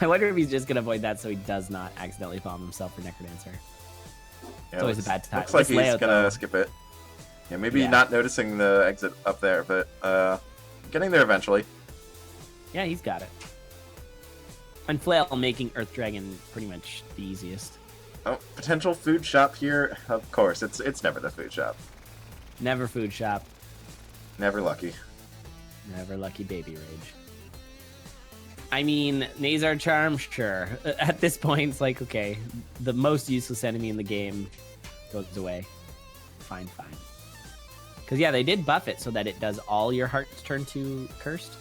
I wonder if he's just going to avoid that so he does not accidentally bomb himself for Necrodancer. It's always a bad time. Looks like he's going to skip it. Yeah, maybe not noticing the exit up there, but getting there eventually. Yeah, he's got it. And Flail making Earth Dragon pretty much the easiest. Oh, potential food shop here. Of course, it's never the food shop. Never food shop. Never lucky. Never lucky baby rage. Nazar Charm, sure. At this point, it's like, okay, the most useless enemy in the game goes away. Fine. Because, yeah, they did buff it so that it does all your hearts turn to cursed.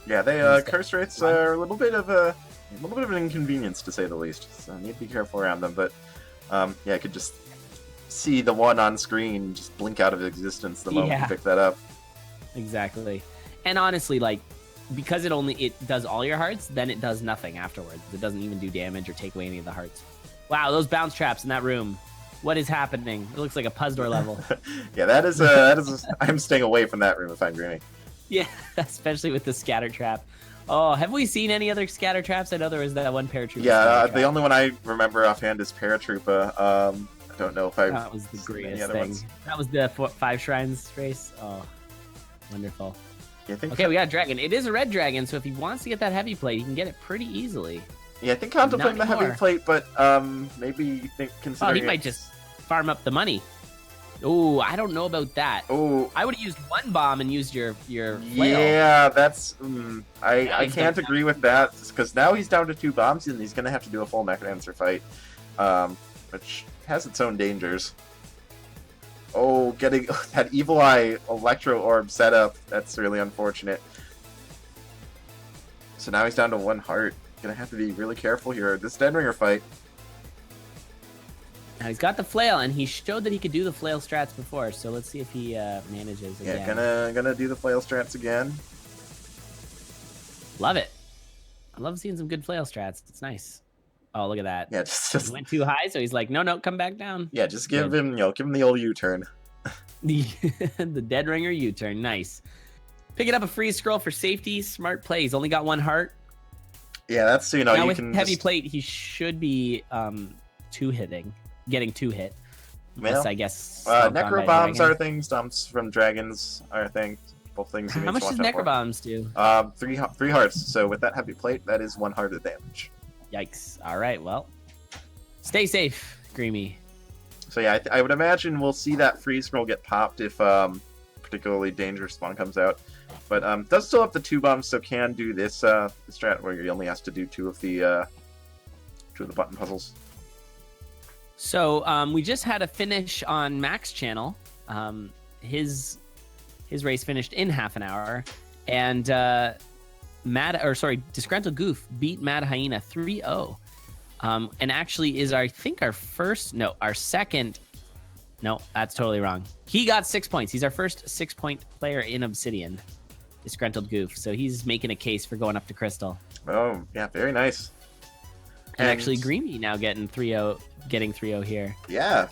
Yeah, they curse rates are a little bit of an inconvenience, to say the least. So you need to be careful around them. But, I could just see the one on screen just blink out of existence the moment you pick that up. Exactly. And honestly, because it does all your hearts, then it does nothing afterwards. It doesn't even do damage or take away any of the hearts. Wow, those bounce traps in that room. What is happening? It looks like a Puzdor level. Yeah, that is I'm staying away from that room if I'm Grimy. Yeah, especially with the scatter trap. Oh, have we seen any other scatter traps? I know there was that one paratrooper. Yeah, the only one I remember offhand is Paratroopa. I don't know if I've That was the seen any greatest other thing. ones. That was the 5 shrines race. Oh, wonderful. Yeah, I think Okay, we got a dragon. It is a red dragon, so if he wants to get that heavy plate, he can get it pretty easily. Yeah, I think contemplating the Not heavy anymore. plate, but maybe you think Oh, considering he might just farm up the money. Oh, I don't know about that. Oh, I would have used one bomb and used your flail. yeah, that's I Now he's can't down agree with that because now he's down to 2 bombs and he's gonna have to do a full Necrodancer fight, which has its own dangers. Oh, getting that Evil Eye Electro Orb setup, that's really unfortunate. So now he's down to 1 heart. Gonna have to be really careful here. This Dead Ringer fight. Now he's got the flail, and he showed that he could do the flail strats before. So let's see if he manages again. Yeah, gonna do the flail strats again. Love it. I love seeing some good flail strats. It's nice. Oh, look at that. Yeah, He just went too high, so he's like, no, come back down. yeah, just give him the old U-turn. The Dead Ringer U-turn. Nice. Picking up a freeze scroll for safety. Smart play. He's only got 1 heart. Yeah, that's Now you with can heavy just, plate, he should be getting 2 hit. Unless, Well, I guess. stomped on by Necro a bombs dragon. are things. Dumps from dragons are things. Both things. You How need much to does watch out Necro for. bombs do? 3 hearts. So with that heavy plate, that is 1 heart of damage. Yikes. All right, well. Stay safe, Grimy. So yeah, I would imagine we'll see that freeze scroll get popped if particularly dangerous one comes out. But does still have the 2 bombs, so can do this strat where he only has to do 2 of the button puzzles. So we just had a finish on Mac's channel. His race finished in half an hour, and Disgruntled Goof beat Mad Hyena 3-0. And actually is our second. No, that's totally wrong. He got 6 points. He's our first 6-point player in Obsidian. Disgruntled Goof. So he's making a case for going up to Crystal. Oh yeah, very nice. And actually, Grimy now getting 3-0 here. Yeah,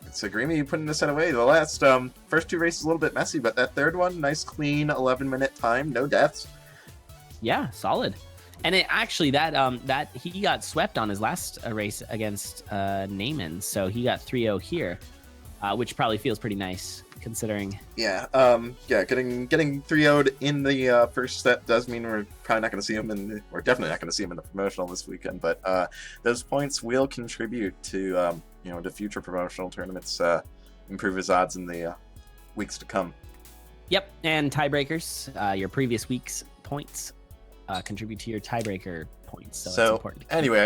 it's a Grimy putting this set away. The last first 2 races a little bit messy, but that third one, nice clean 11-minute time, no deaths. Yeah, solid. And it actually that he got swept on his last race against Naaman, so he got 3-0 here, which probably feels pretty nice considering. Yeah, getting 3-0'd in the first step does mean we're probably not going to see him we're definitely not going to see him in the promotional this weekend. But those points will contribute to to future promotional tournaments, improve his odds in the weeks to come. Yep, and tiebreakers, your previous week's points contribute to your tiebreaker points. So that's important. Anyway,